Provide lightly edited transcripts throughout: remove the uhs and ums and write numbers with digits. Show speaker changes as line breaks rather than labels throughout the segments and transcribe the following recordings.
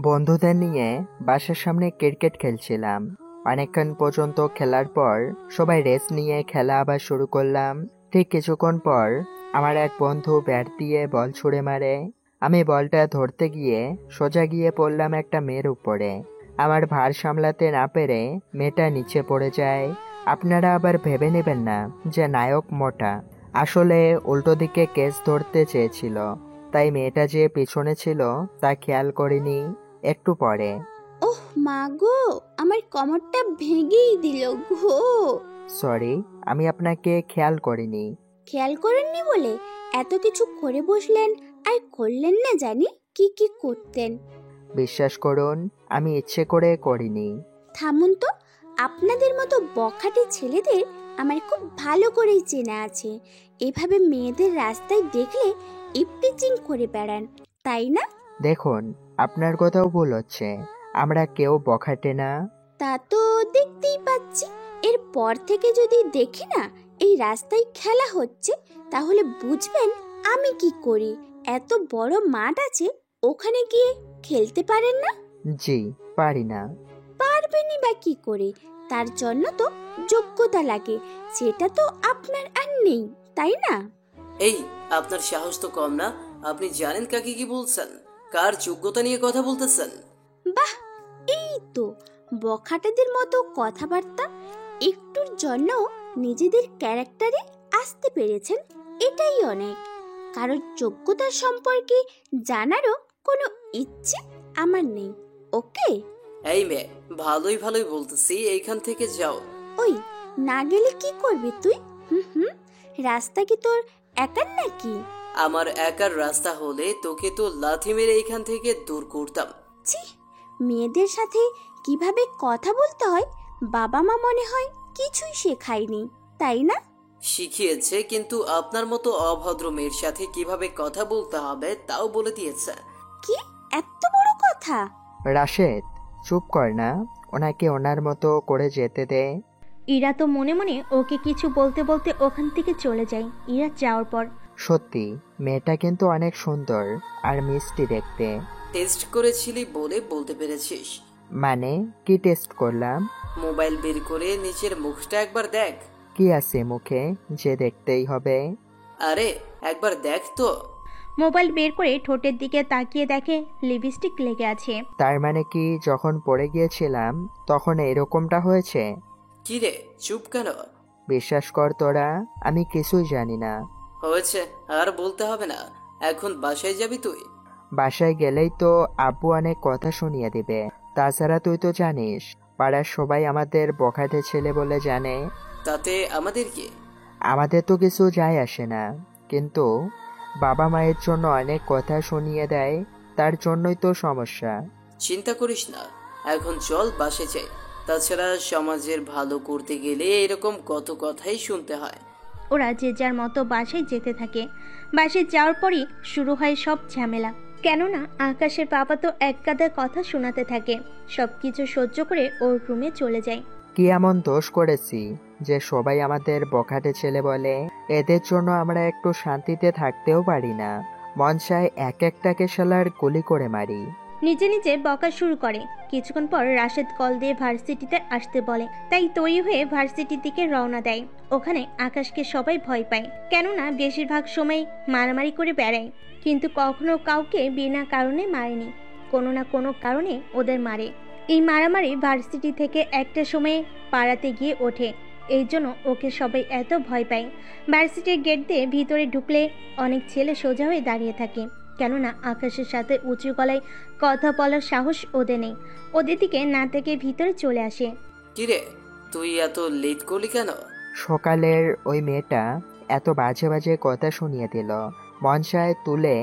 বন্ধুদের নিয়ে বাসার সামনে ক্রিকেট খেলছিলাম। অনেকক্ষণ পর্যন্ত খেলার পর সবাই রেস্ট নিয়ে খেলা আবার শুরু করলাম। ঠিক কিছুক্ষণ পর আমার এক বন্ধু ব্যাট দিয়ে বল ছুঁড়ে মারে। আমি বলটা ধরতে গিয়ে সোজা গিয়ে পড়লাম একটা মেয়ের উপরে। আমার ভার সামলাতে না পেরে মেয়েটা নিচে পড়ে যায়। আপনারা আবার ভেবে নেবেন না যে নায়ক মোটা, আসলে উল্টো দিকে কেস ধরতে চেয়েছিল, তাই মেয়েটা যে পিছনে ছিল তা খেয়াল করিনি। একটু পরে,
ওহ মা গো, আমার কোমরটা ভেঙেই দিল গো।
সরি, আমি আপনাকে খেয়াল করিনি।
খেয়াল করেননি বলে এত কিছু করে বসলেন, আর করলেন না জানি কি কি করতেন।
বিশ্বাস করুন, আমি ইচ্ছে করে করিনি।
থামুন তো, আপনাদের মতো বখাটে ছেলেদের আমার খুব ভালো করেই চেনা আছে। এভাবে মেয়েদের রাস্তায় দেখলে ইপটিচিং করে বেড়ান, তাই না?
দেখুন, আপনার কথাও ভুল হচ্ছে। আমরা কেউ বখাটে না।
তা তো দেখতেই পাচ্ছি। এরপর থেকে যদি দেখি না এই রাস্তায় খেলা হচ্ছে, তাহলে বুঝবেন আমি কি করি। এত বড় মাঠ আছে, ওখানে গিয়ে খেলতে পারেন না?
জি, পারি না।
পারবেনই বা কি করে? তার জন্য তো যোগ্যতা লাগে, সেটা তো আপনার আর নেই, তাই না?
এই, আপনার সাহস তো কম না। আপনি জানেন কাকে কি বলছেন? কার যোগ্যতা নিয়ে কথা বলতেছেন?
বাহ, এই তো বখাটেদের মতো কথাবার্তা। একটুর জন্য নিজেদের ক্যারেক্টারে আসতে পেরেছেন, এটাই অনেক। কারোর যোগ্যতার সম্পর্কে জানারও কোনো ইচ্ছে আমার নেই, ওকে?
এই মেয়ে, ভালোই ভালোই বলতেছি, এইখান থেকে যাও।
ওই, না গেলে কি করবি তুই? হুম হুম, রাস্তা কি তোর একার নাকি?
আমার একার রাস্তা হলে তোকে তো লাথি মেরে এইখান থেকে দূর করতাম।
ছি, মেয়েদের সাথে কিভাবে কথা বলতে হয় বাবা মা মনে হয় কিছুই শেখায়নি, তাই না?
শিখিয়েছে, কিন্তু আপনার মতো অভদ্র মেয়ের সাথে কিভাবে কথা বলতে হবে তাও বলে দিয়েছে।
কি এত বড় কথা?
রাশেদ, চুপ কর না, ওনাকে ওনার মতো করে যেতে দে।
ইরা তো মনে মনে ওকে কিছু বলতে বলতে ওখান থেকে চলে যায়। ইরা যাওয়ার পর
সত্যি মেয়েটা কিন্তু অনেক সুন্দর আর মিষ্টি দেখতে।
টেস্ট করেছিলি বলে বলতে পেরেছিস।
মানে কি টেস্ট করলাম?
মোবাইল বের করে নিচের মুখটা একবার দেখ।
কি আছে মুখে যে দেখতেই হবে?
আরে একবার দেখ তো।
মোবাইল বের করে ঠোঁটের দিকে তাকিয়ে দেখে লিপস্টিক লেগে আছে।
তার মানে কি যখন পড়ে গিয়েছিলাম তখন এরকমটা হয়েছে?
কি রে, চুপ কেন?
বিশ্বাস কর তোরা, আমি কিছুই জানি না।
হয়েছে, আর বলতে হবে না। এখন বাসায় যাবি তুই?
বাসায় গেলেই তো আব্বু অনেক কথা শুনিয়ে দিবে। তাছাড়া তুই তো জানিস, পাড়ার সবাই আমাদের বখাটে ছেলে বলে জানে।
তাতে আমাদের কি?
আমাদের তো কিছু যায় আসে না, কিন্তু বাবা মায়ের জন্য অনেক কথা শুনিয়ে দেয়, তার জন্যই তো সমস্যা।
চিন্তা করিস না, এখন চল বাসে যাই। তাছাড়া সমাজের ভালো করতে গেলে এরকম কত কথাই শুনতে হয়।
ওরা যে যার মতো বাসায় যেতে থাকে। বাসায় যাওয়ার পরই শুরু হয় সব ঝামেলা। কেননা আকাশের বাবা তো এক গাদা কথা শোনাতে থাকে। সবকিছু সহ্য করে ওর রুমে চলে যায়।
কি এমন দোষ করেছি যে সবাই আমাদের বখাটে ছেলে বলে? এদের জন্য আমরা একটু শান্তিতে থাকতেও পারি না। মন চায় এক একটাকে শালার গুলি করে মারি।
নিজে নিজে বকা শুরু করে। কিছুক্ষণ পর রাশেদ কল দিয়ে ভার্সিটিতে আসতে বলে, তাই তৈরি হয়ে ভার্সিটির দিকে রওনা দেয়। ওখানে আকাশকে সবাই ভয় পায়, কেননা বেশিরভাগ সময় মারামারি করে বেড়ায়, কিন্তু কখনো কাউকে বিনা কারণে মারেনি। কোনো না কোনো কারণে ওদের মারে। এই মারামারি ভার্সিটি থেকে একটা সময়ে পাড়াতে গিয়ে ওঠে, এই জন্য ওকে সবাই এত ভয় পায়। ভার্সিটির গেট দিয়ে ভিতরে ঢুকলে অনেক ছেলে সোজা হয়ে দাঁড়িয়ে থাকে, কেননা আকাশের সাথে উঁচু গলায় কথা বলার সাহস ওদের নেই। ওদের দিকে না থেকে ভিতরে চলে আসে।
কিরে, তুই এত লেট করলি কেন?
সকালের ওই মেয়েটা এত বাজে বাজে কথা শুনিয়ে দিল, মন চায় তুলে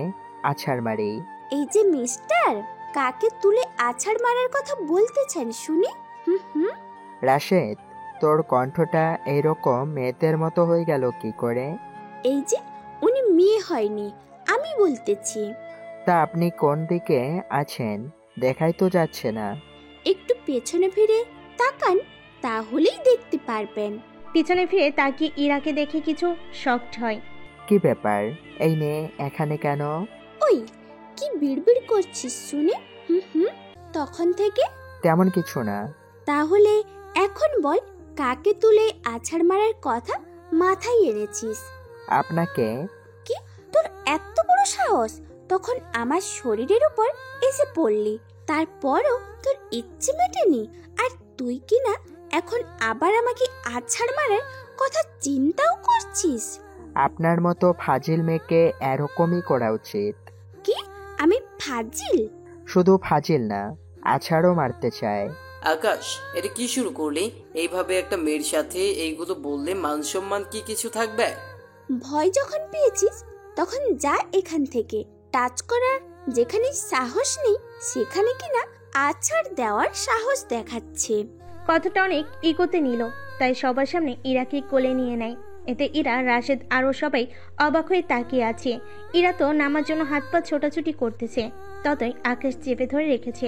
আছাড় মারি।
এই যে মিস্টার, কাকে তুলে আছাড় মারার কথা বলতেছেন শুনি? হুম হুম,
রাশেদ, তোর কণ্ঠটা এইরকম মেয়েদের মতো হয়ে গেল কি করে?
এই যে উনি মেয়ে হয়নি, আমি বলতেছি।
তা আপনি কোন দিকে আছেন দেখাই তো যাচ্ছে না।
একটু পেছনে ফিরে তাকান, তাহলেই দেখতে পারবেন।
পিছনে ফিরে তাকিয়ে ইরাকে দেখে কিছু শকড হয়।
কি ব্যাপার, এই মেয়ে এখানে কেন?
ওই কি বিড়বিড় করছিস শুনে? হুম, তখন থেকে?
তেমন কিছু না।
তাহলে এখন বল, কাকে তুলে আছাড় মারার কথা মাথায় এনেছিস?
আপনাকে।
কি, তোর এত বড় সাহস? তখন আমার শরীরের উপর এসে পড়লি, তারপরও তোর ইচ্ছে মেটেনি, আর তুই কি না এখন আবার আমাকে আছাড় মারার কথা চিন্তাও করছিস?
আপনার মতো ফাজিল মেয়েকে এরকমই করা উচিত।
কি, আমি ফাজিল?
শুধু ফাজিল না, আছাড়ও মারতে চায়।
আকাশ, এটা কি শুরু করলি? এইভাবে একটা মেয়ের সাথে এইগুলো বললে মান সম্মান কি কিছু থাকবে?
ভয় যখন পেয়েছিস তখন যা এখান থেকে। টাচ করার যেখানে সাহস নেই সেখানে কিনা আছাড় দেওয়ার সাহস দেখাচ্ছে।
কথাটা অনেক ইগোতে নিল, তাই সবার সামনে ইরাকে কোলে নিয়ে নেয়। এতে ইরা, রাশেদ আরও সবাই অবাক হয়ে তাকিয়ে আছে। ইরা তো নামার জন্য হাত পা ছোটাছুটি করতেছে, ততই আকাশ চেপে ধরে রেখেছে।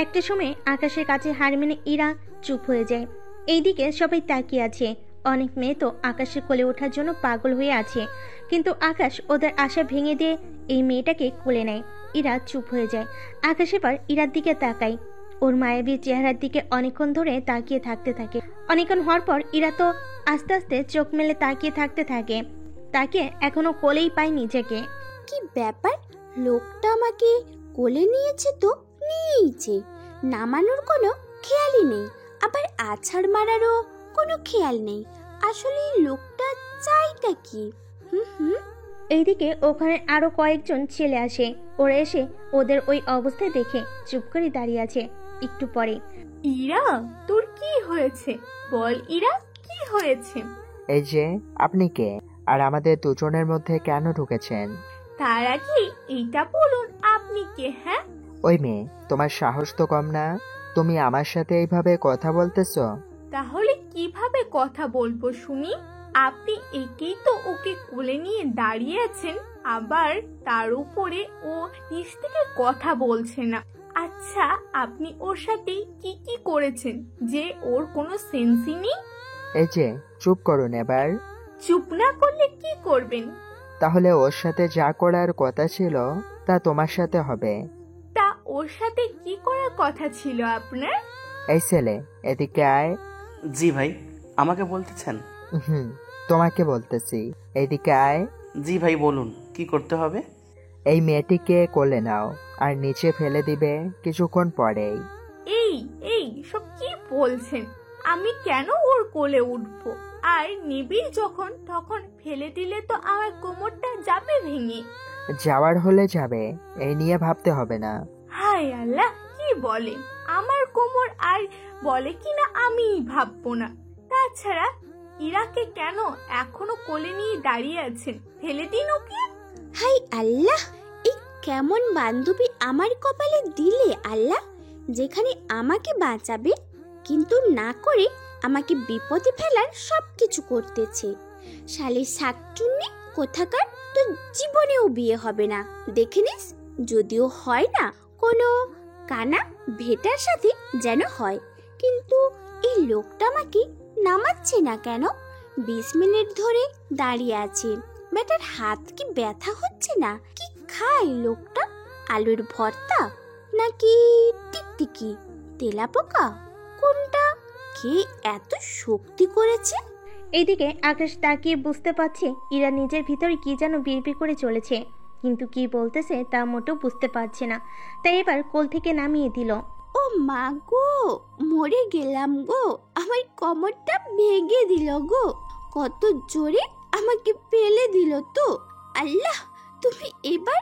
একটা সময় আকাশের কাছে হার মেনে ইরা চুপ হয়ে যায়। এইদিকে সবাই তাকিয়ে আছে। অনেক মেয়ে তো আকাশের কোলে ওঠার জন্য পাগল হয়ে আছে, কিন্তু আকাশ ওদের আশা ভেঙে দিয়ে এই মেয়েটাকে কোলে নেয়। ইরা চুপ হয়ে যায়। আকাশ এবার ইরার দিকে তাকায়। ওর মায়াবী চেহারার দিকে অনেকক্ষণ ধরে তাকিয়ে থাকতে থাকে। অনেকক্ষণ হওয়ার পর ইরা তো আস্তে আস্তে চোখ মেলে তাকিয়ে থাকতে থাকে। তাকে এখনো কোলেই পায় নিজেকে।
কি ব্যাপার, লোকটা আমাকে কোলে নিয়েছে তো নিয়েইছে, নামানোর কোনো খেয়ালই নেই, আবার আছাড় মারারও কোনো খেয়াল নেই। আসলে এই লোকটা চাইটা কি? হুম।
এইদিকে ওখানে আরো কয়েকজন ছেলে আসে। ওরা এসে ওদের ওই অবস্থায় দেখে চুপ করে দাঁড়িয়ে আছে। একটু পরে,
ইরা, তোর কি হয়েছে? বল ইরা, কি হয়েছে?
এই যে, আপনি কে, আর আমাদের দুজনের মধ্যে কেন ঢুকেছেন?
তার আগে এইটা বলুন, আপনি কে? হ্যাঁ,
ওই মেয়ে, তোমার সাহস তো কম না, তুমি আমার সাথে এইভাবে কথা বলতেছো?
তাহলে কিভাবে কথা বলবো শুনি? আপনি একেই তো ওকে কোলে নিয়ে দাঁড়িয়ে আছেন, আবার তার উপরে ও নিচ থেকে কথা বলছে না। আচ্ছা, আপনি ওর সাথে কি কি করেছেন যে ওর কোনো সেন্সই নেই?
এই যে, চুপ করুন এবার।
চুপ না করলে কি করবেন?
তাহলে ওর সাথে যা করার কথা ছিল তা তোমার সাথে হবে।
তা ওর সাথে কি করার কথা ছিল আপনার?
এই ছেলে, এদিকে আয়।
জি ভাই, আমাকে বলতেছেন?
হুম, তোমাকে বলতেছি, এদিকে আয়।
জি ভাই, বলুন কি করতে হবে?
এই মেয়েটিকে কোলে নাও, আর নিচে ফেলে দিবে কিছুক্ষণ পরেই।
এই এই সব কি বলছেন? আমি কেন ওর কোলে উঠবো? আর নিবিড় যখন তখন ফেলে দিলে তো আমার কোমরটা যাবে ভেঙে।
যাওয়ার হলে যাবে, এই নিয়ে ভাবতে হবে না।
হায় আল্লাহ, কি বলে? আমার কোমর আর বলে কিনা আমিই ভাববো না। তাছাড়া ইরাকে কেন এখনো কোলে নিয়ে দাঁড়িয়ে আছেন? ফেলে দিন ওকে।
হাই আল্লাহ, এই কেমন বান্ধবী আমার কপালে দিলে আল্লাহ, যেখানে আমাকে বাঁচাবে কিন্তু না করে আমাকে বিপদে ফেলার সব কিছু করতেছে। শালি শাকচুন্নি কোথাকার, তো জীবনেও বিয়ে হবে না, দেখে নিস। যদিও হয় না, কোনো কানা ভেটার সাথে যেন হয়। কিন্তু এই লোকটা আমাকে নামাচ্ছে না কেন? 20 মিনিট ধরে দাঁড়িয়ে আছে, বেটার হাত কি ব্যথা হচ্ছে না? কি খায় লোকটা? আলুর ভর্তা নাকি টিকটিকি, তেলাপোকা, কোনটা? কে এত শক্তি করেছে?
এইদিকে আকাশ তাকিয়ে বুঝতে পারছে ইরা নিজের ভিতরে কি যেন বিড়বিড় করে চলেছে, কিন্তু কি বলতেছে তা মোটেও বুঝতে পারছে না। তাই এবার কোল থেকে নামিয়ে দিল।
ও মা গো, মরে গেলাম গো, আমার কোমরটা ভেঙে দিল গো, কত জোরে আমাকে ফেলে দিল তো। আল্লাহ, তুমি এবার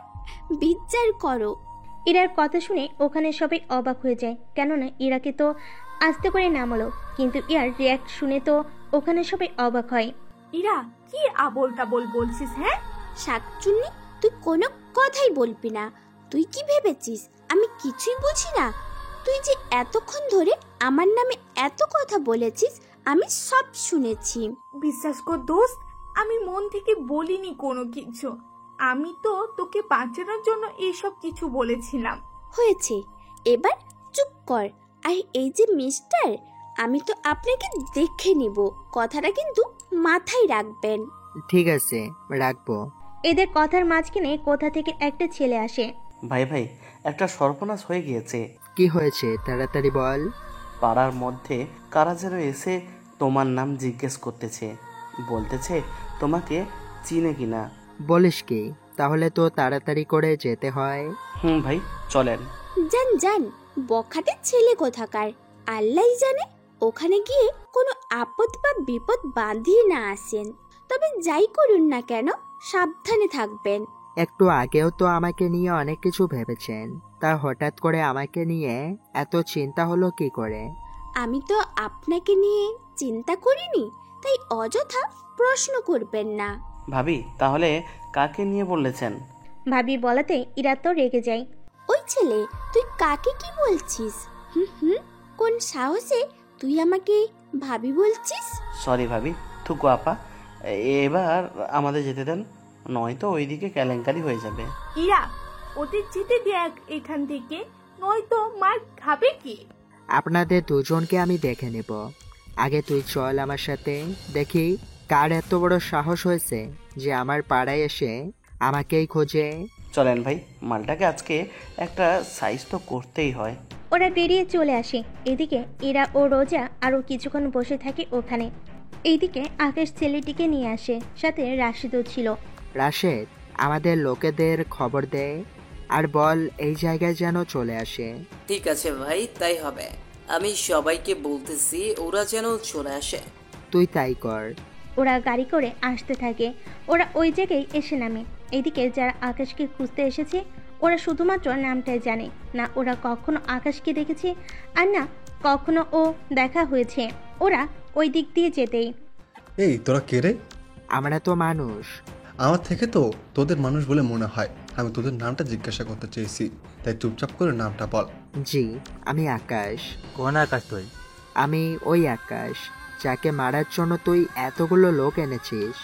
বিচার করো।
ইরার কথা শুনে ওখানে সবাই অবাক হয়ে যায়, কেননা ইরাকে তো আস্তে করে নামালো, কিন্তু ইয়ার রিয়াক্ট শুনে তো ওখানে সবাই অবাক হয়।
ইরা, কি আবোল তাবোল বলছিস? হ্যাঁ,
শাকচুন্নি, তুই কোনো কথাই বলবি না। তুই কি ভেবেছিস আমি কিছুই বুঝি না? তুই যে এতক্ষণ ধরে আমার নামে এত কথা বলেছিস, আমি সব শুনেছি।
বিশ্বাস কর দোস্ত, আমি মন থেকে বলিনি কোনো কিছু। আমি তো তোকে বাঁচানোর জন্য এইসব কিছু বলেছিলাম।
হয়েছে, এবার চুপ কর। আর এই যে মিস্টার, আমি তো আপনাকে দেখে নিব, কথাটা কিন্তু মাথায় রাখবেন।
ঠিক আছে, রাখবো।
এদের কথার মাঝখানে কোথা থেকে একটা ছেলে আসে।
ভাই ভাই, একটা সর্বনাশ হয়ে গিয়েছে।
কি হয়েছে তাড়াতাড়ি বল।
পাড়ার মধ্যে কারা যেন এসে তোমার নাম জিজ্ঞেস করতেছে, বলতেছে তোমাকে চিনে কিনা।
বলিস কি? তাহলে তো তাড়াতাড়ি করে যেতে হয়।
ভাই চলেন।
যান যান, বখাটের ছেলে কোথাকার, আল্লাহই জানে ওখানে গিয়ে কোনো আপদ বা বিপদ বাঁধিয়ে না আসেন। তবে যাই করুন না কেন, সাবধানে থাকবেন।
একটু আগেও তো আমাকে নিয়ে অনেক কিছু ভেবেছেন, তা হঠাৎ করে আমাকে নিয়ে এত চিন্তা হলো কি করে?
আমি তো আপনাকে নিয়ে চিন্তা করিনি, তাই অযথা প্রশ্ন করবেন না।
ভাবি, তাহলে কাকে নিয়ে বলেছেন?
ভাবি বলাতে ইরা তো রেগে যায়।
ওই ছেলে, তুই কাকে কি বলছিস? কোন সাহসে তুই আমাকে ভাবি বলছিস?
সরি ভাবি, থুকু আপা, এবার আমাদের যেতে দেন, নয়তো ওইদিকে কেলেঙ্কারি হয়ে যাবে।
ইরা, ওদের যেতে দেখ এখান থেকে, নয়তো মার খাবে কি।
আপনাদের দুজনকে আমি দেখে নেব। আগে তুই চল আমার সাথে, দেখি কার এত বড় সাহস হয়েছে যে আমার পাড়ায় এসে আমাকেই খোঁজে।
চলেন ভাই, মালটাকে আজকে একটা সাইজ তো করতেই হয়।
ওরা বেরিয়ে চলে আসে। এদিকে ইরা ও রোজা আরও কিছুক্ষণ বসে থাকে ওখানে। এইদিকে আকাশ ছেলেটিকে নিয়ে আসে, সাথে রাশিদও ছিল।
রাশেদ, আমাদের লোকেদের খবর দে আর বল এই জায়গায় যেন চলে আসে।
ঠিক আছে ভাই, তাই হবে। আমি সবাইকে বলতেছি ওরা যেন চলে আসে।
তুই তাই কর।
ওরা গাড়ি করে আসতে থাকে। ওরা ওই জায়গায় এসে নামে। এদিকে যারা আকাশকে খুঁজতে এসেছে ওরা শুধুমাত্র নামটাই জানে না, ওরা কখনো আকাশকে দেখেছে আর না কখনো ও দেখা হয়েছে। ওরা ওই দিক দিয়ে যেতেই,
এই তোরা কে রে?
আমরা তো মানুষ।
আমার থেকে তো তোদের মানুষ বলে মনে হয়। আমি তোদের নামটা জিজ্ঞাসা করতে চেয়েছি, তাই চুপচাপ করে নামটা বল।
জি, আমি আকাশ।
কোন আকাশ তুই?
আমি ওই আকাশ যাকে মারার জন্য তুই এতগুলো লোক এনেছিস।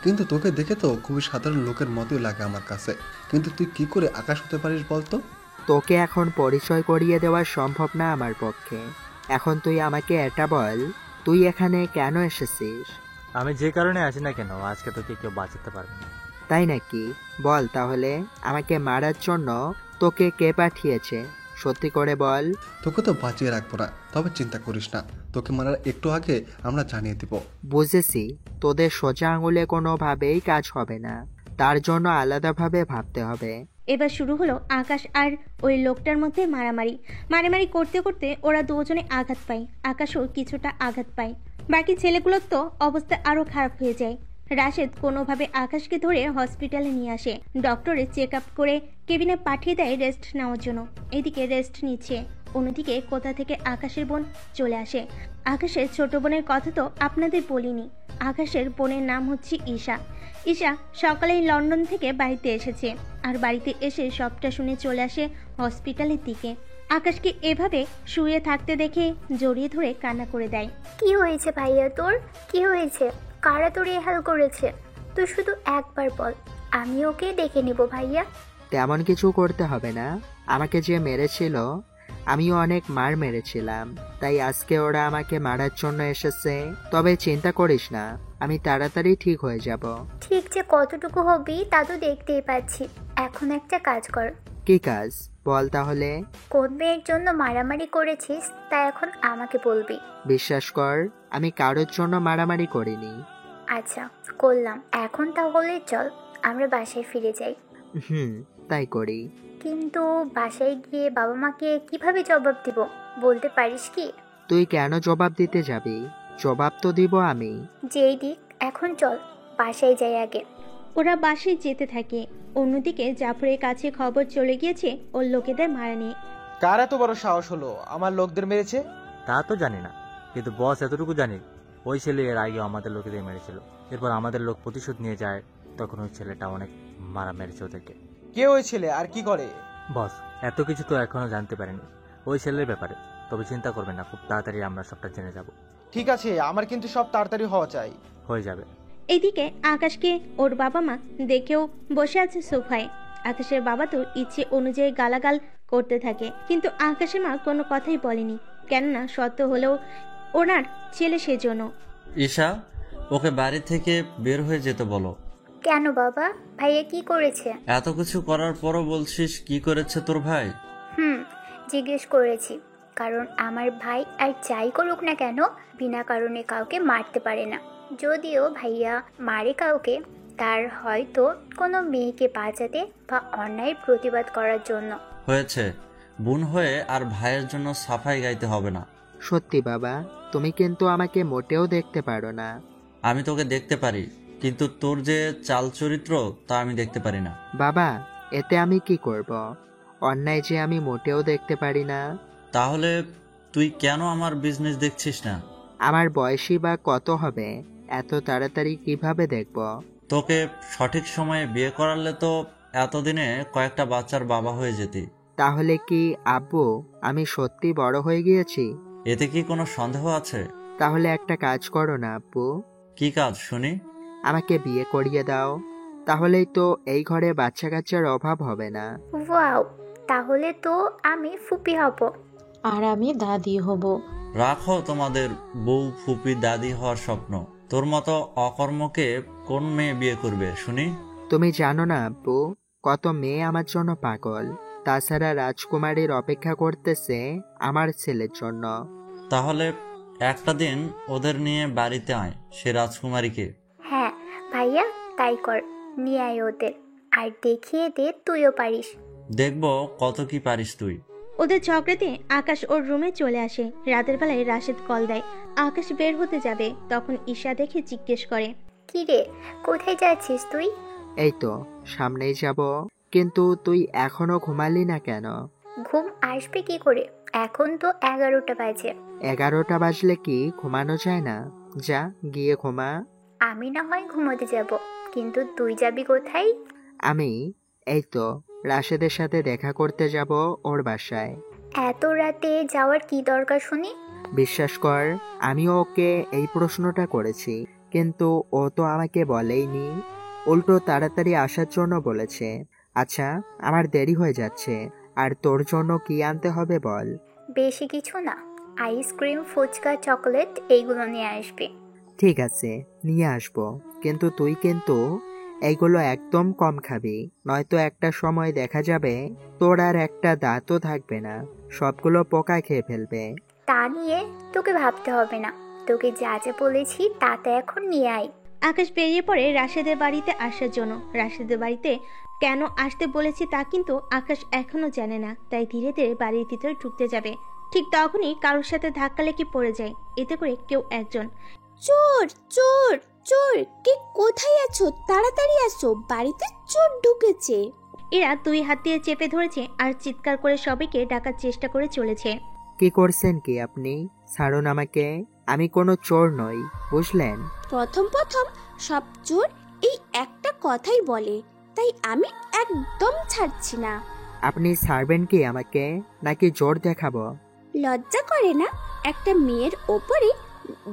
কিন্তু তোকে দেখে তো খুবই সাধারণ লোকের মতোই লাগে আমার কাছে। কিন্তু তুই কি করে আকাশ হতে পারিস বলতো?
তোকে এখন পরিচয় করিয়ে দেওয়া সম্ভব না আমার পক্ষে। এখন তুই আমাকে এটা বল, তুই এখানে কেন এসেছিস?
আমি যে কারণে আসি না কেন, আজকে তোকে কেউ বাঁচাতে পারবে না।
তাই নাকি? বল তাহলে, আমাকে মারার জন্য তোকে কে পাঠিয়েছে? সত্যি করে বল।
তোকে তো বাঁচিয়ে রাখবো না, তবে চিন্তা করিস না, তোকে মারার একটু আগে আমরা জানিয়ে দিব।
বুঝেছি, তোদের সোজা আঙুলে কোনোভাবেই কাজ হবে না, তার জন্য আলাদাভাবে ভাবতে হবে।
এবার শুরু হলো আকাশ আর ওই লোকটার মধ্যে মারামারি। মারামারি করতে করতে ওরা দুজনে আঘাত পায়। আকাশও কিছুটা আঘাত পায়। বাকি ছেলেগুলোর তো অবস্থা আরও খারাপ হয়ে যায়। রাশেদ কোনোভাবে আকাশকে ধরে হসপিটালে নিয়ে আসে। ডক্টরে চেক আপ করে কেবিনে পাঠিয়ে দেয় রেস্ট নেওয়ার জন্য। এদিকে রেস্ট নিচ্ছে, অন্যদিকে কোথা থেকে আকাশের বোন চলে আসে। আকাশের ছোট বোনের কথা তো আপনাদের বলিনি। আকাশের বোনের নাম হচ্ছে ঈশা। ঈশা সকালেই লন্ডন থেকে বাড়িতে এসেছে, আর বাড়িতে এসে সবটা শুনে চলে আসে হসপিটালের দিকে। আকাশকে এভাবে শুয়ে থাকতে দেখে জড়িয়ে ধরে কান্না করে দেয়।
কি হয়েছে ভাইয়া তোর? কি হয়েছে? কারা তোর হাল করেছে? তুই শুধু একবার বল, আমি ওকে দেখে নেব ভাইয়া।
তেমন কিছু করতে হবে না। আমাকে যে মেরেছিল আমিও অনেক মার মেরেছিলাম, তাই আজকে ওরা আমাকে মারার জন্য এসেছে। তবে চিন্তা করিস না, আমি তাড়াতাড়ি ঠিক হয়ে যাব।
ঠিক যে কতটুকু হবি তা তো দেখতেই পাচ্ছি। এখন একটা কাজ কর।
কি কাজ বল তাহলে?
কোন মেয়ের জন্য মারামারি করেছিস তা এখন আমাকে বলবি।
বিশ্বাস কর, আমি কারোর জন্য মারামারি করিনি।
আচ্ছা, করলাম। এখন তাহলে চল আমরা বাসায় ফিরে যাই।
তাই করি।
কিন্তু বাসায় গিয়ে বাবা মাকে কিভাবে জবাব দিব বলতে পারিস কি?
তুই কেন জবাব দিতে যাবি? জবাব তো দিব আমি।
যেই দিক, এখন চল বাসায় যাই আগে।
ওরা বাসায় যেতে থাকে। অন্যদিকে জাফরের কাছে খবর চলে গিয়েছে ওর লোকেদের মারা নিয়ে।
কার এত বড় সাহস হলো আমার লোকদের মেরেছে?
তা তো জানি না, কিন্তু বস এতটুকু জানি, ওই ছেলে এর আগে আমাদের লোকেদের মেরেছিল। এরপর আমাদের লোক প্রতিশোধ নিয়ে যায়, তখন ওই ছেলেটা অনেক মারা মেরেছে ওদেরকে।
কে ওই ছেলে আর কি করে?
বস এত কিছু তো এখনো জানতে পারিনি ওই ছেলের ব্যাপারে, তবে চিন্তা করবেন না, খুব তাড়াতাড়ি আমরা সবটা জেনে যাব।
ঠিক আছে, আমার কিন্তু সব তাড়াতাড়ি হওয়া চাই।
হয়ে যাবে।
এদিকে আকাশকে ওর বাবা মা দেখেও বসে আছে সোফায়। আকাশের বাবা তো ইচ্ছে অনুযায়ী গালাগাল করতে থাকে, কিন্তু আকাশের মা কোনো কথাই বলেনি, কেননা সত্য হলেও ওনার ছেলে সেজন্য।
ঈশা, ওকে বাড়ি থেকে বের হয়ে যেতে বলো।
কেন বাবা, ভাইয়া কি করেছে?
এত কিছু করার পরও বলছিস কি করেছে তোর ভাই?
জিজ্ঞেস করেছি, কারণ আমার ভাই আর যাই করুক না কেন বিনা কারণে কাউকে মারতে পারে না। যদিও ভাইয়া মারে কাউকে, তার হয়তো কোনো মেয়েকে বাঁচাতে বা অন্যায়ের প্রতিবাদ করার জন্য।
হয়েছে, বোন হয়ে আর ভাইয়ের জন্য সাফাই গাইতে হবে না।
সত্যি বাবা, তুমি কিন্তু আমাকে মোটেও দেখতে পারো না।
আমি তোকে দেখতে পারি, কিন্তু তোর যে চাল চরিত্র তা আমি দেখতে পারি না।
বাবা, এতে আমি কি করব? অন্যায় যে আমি মোটেও দেখতে পারি না।
তাহলে তুই কেন আমার বিজনেস দেখছিস না?
আমার বয়সই বা কত হবে, এত তাড়াতাড়ি কিভাবে দেখব?
তোকে সঠিক সময়ে বিয়ে করালে তো এতদিনে কয়েকটা বাচ্চার বাবা হয়ে যেতি।
তাহলে কি আব্বু আমি সত্যি বড় হয়ে গিয়েছি?
এতে কি কোনো সন্দেহ আছে?
তাহলে একটা কাজ করো না আব্বু।
কি কাজ শুনি?
আমাকে বিয়ে করিয়ে দাও, তাহলেই তো এই ঘরে বাচ্চা কাচ্চার অভাব হবে না।
ওয়াও, তাহলে তো আমি ফুপি হব।
আর আমি দাদি হব।
রাখো তোমাদের বউ ফুপি দাদি হওয়ার স্বপ্ন। তোর মতো অকর্মকে কোন মেয়ে বিয়ে করবে শুনি?
তুমি জানো না আব্বু, কত মেয়ে আমার জন্য পাগল। তাছাড়া রাজকুমারীর অপেক্ষা করতেছে আমার ছেলের জন্য।
তাহলে একটা দিন ওদের নিয়ে বাড়িতে আয়, সে রাজকুমারীকে।
হ্যাঁ ভাইয়া, তাই কর, নিয়ে আয় ওদের, আর দেখিয়ে দে তুইও পারিস।
দেখবো কত কি পারিস তুই।
ওদের ঝগড়াতে আকাশ ওর রুমে চলে আসে। রাতের বেলায় রাশেদ কল দেয়। আকাশ বের হতে যাবে, তখন ঈশা দেখে জিজ্ঞেস করে,
কি রে, কোথায় যাচ্ছিস তুই?
এই তো সামনেই যাব। কিন্তু তুই এখনো ঘুমালি না কেন?
ঘুম আসবে কি করে, এখন তো 11টা বাজে।
11টা বাজলে কি ঘুমানো যায় না? যা গিয়ে ঘুমা।
আমি না হয় ঘুমোতে যাব, কিন্তু তুই যাবি কোথায়?
আমি এই তো রাশেদের সাথে দেখা করতে যাব ওর বাসায়।
এত রাতে যাওয়ার কি দরকার শুনি?
বিশ্বাস কর, আমিও ওকে এই প্রশ্নটা করেছি, কিন্তু ও তো আমাকে বলেইনি, উল্টো তাড়াতাড়ি আসার জন্য বলেছে। আচ্ছা, আমার দেরি হয়ে যাচ্ছে, আর তোর জন্য কি আনতে হবে বল?
বেশি কিছু না, আইসক্রিম, ফুচকা, চকলেট এইগুলো নিয়ে আসবি।
ঠিক আছে, নিয়ে আসবো, কিন্তু তুই এইগুলো একদম কম খাবি, নয়তো একটা সময় দেখা যাবে তোর আর একটা দাঁতও থাকবে না, সবগুলো পোকা খেয়ে ফেলবে।
তা নিয়ে তোকে ভাবতে হবে না, তোকে যা যা বলেছি তাতে এখন নিয়ে আয়।
আকাশ বেরিয়ে পড়ে রাশেদের বাড়িতে আসার জন্য। রাশেদের বাড়িতে কেন আসতে বলেছি তা কিন্তু আকাশ এখনো জানে না, তাই ধীরে ধীরে বাড়ির ভিতরে ঢুকতে যাবে। ঠিক তখনই কারোর সাথে ধাক্কা লেগে পড়ে যায়। এতে করে কেউ একজন,
চোর চোর চোর, কে কোথায় আছো? তাড়াতাড়ি আসো, বাড়িতে চোর ঢুকেছে।
এরা দুই হাত দিয়ে চেপে ধরেছে আর চিৎকার করে সবাইকে ডাকার চেষ্টা করে চলেছে।
কি করছেন কি আপনি? ছাড়ুন আমাকে, আমি কোনো চোর নই, বুঝলেন?
প্রথম প্রথম সব চোর এই একটা কথাই বলে, তাই আমি একদম ছাড়ছি না।
আপনি ছাড়বেন কি আমাকে, নাকি জোর দেখাবো?
লজ্জা করে না একটা মেয়ের ওপরে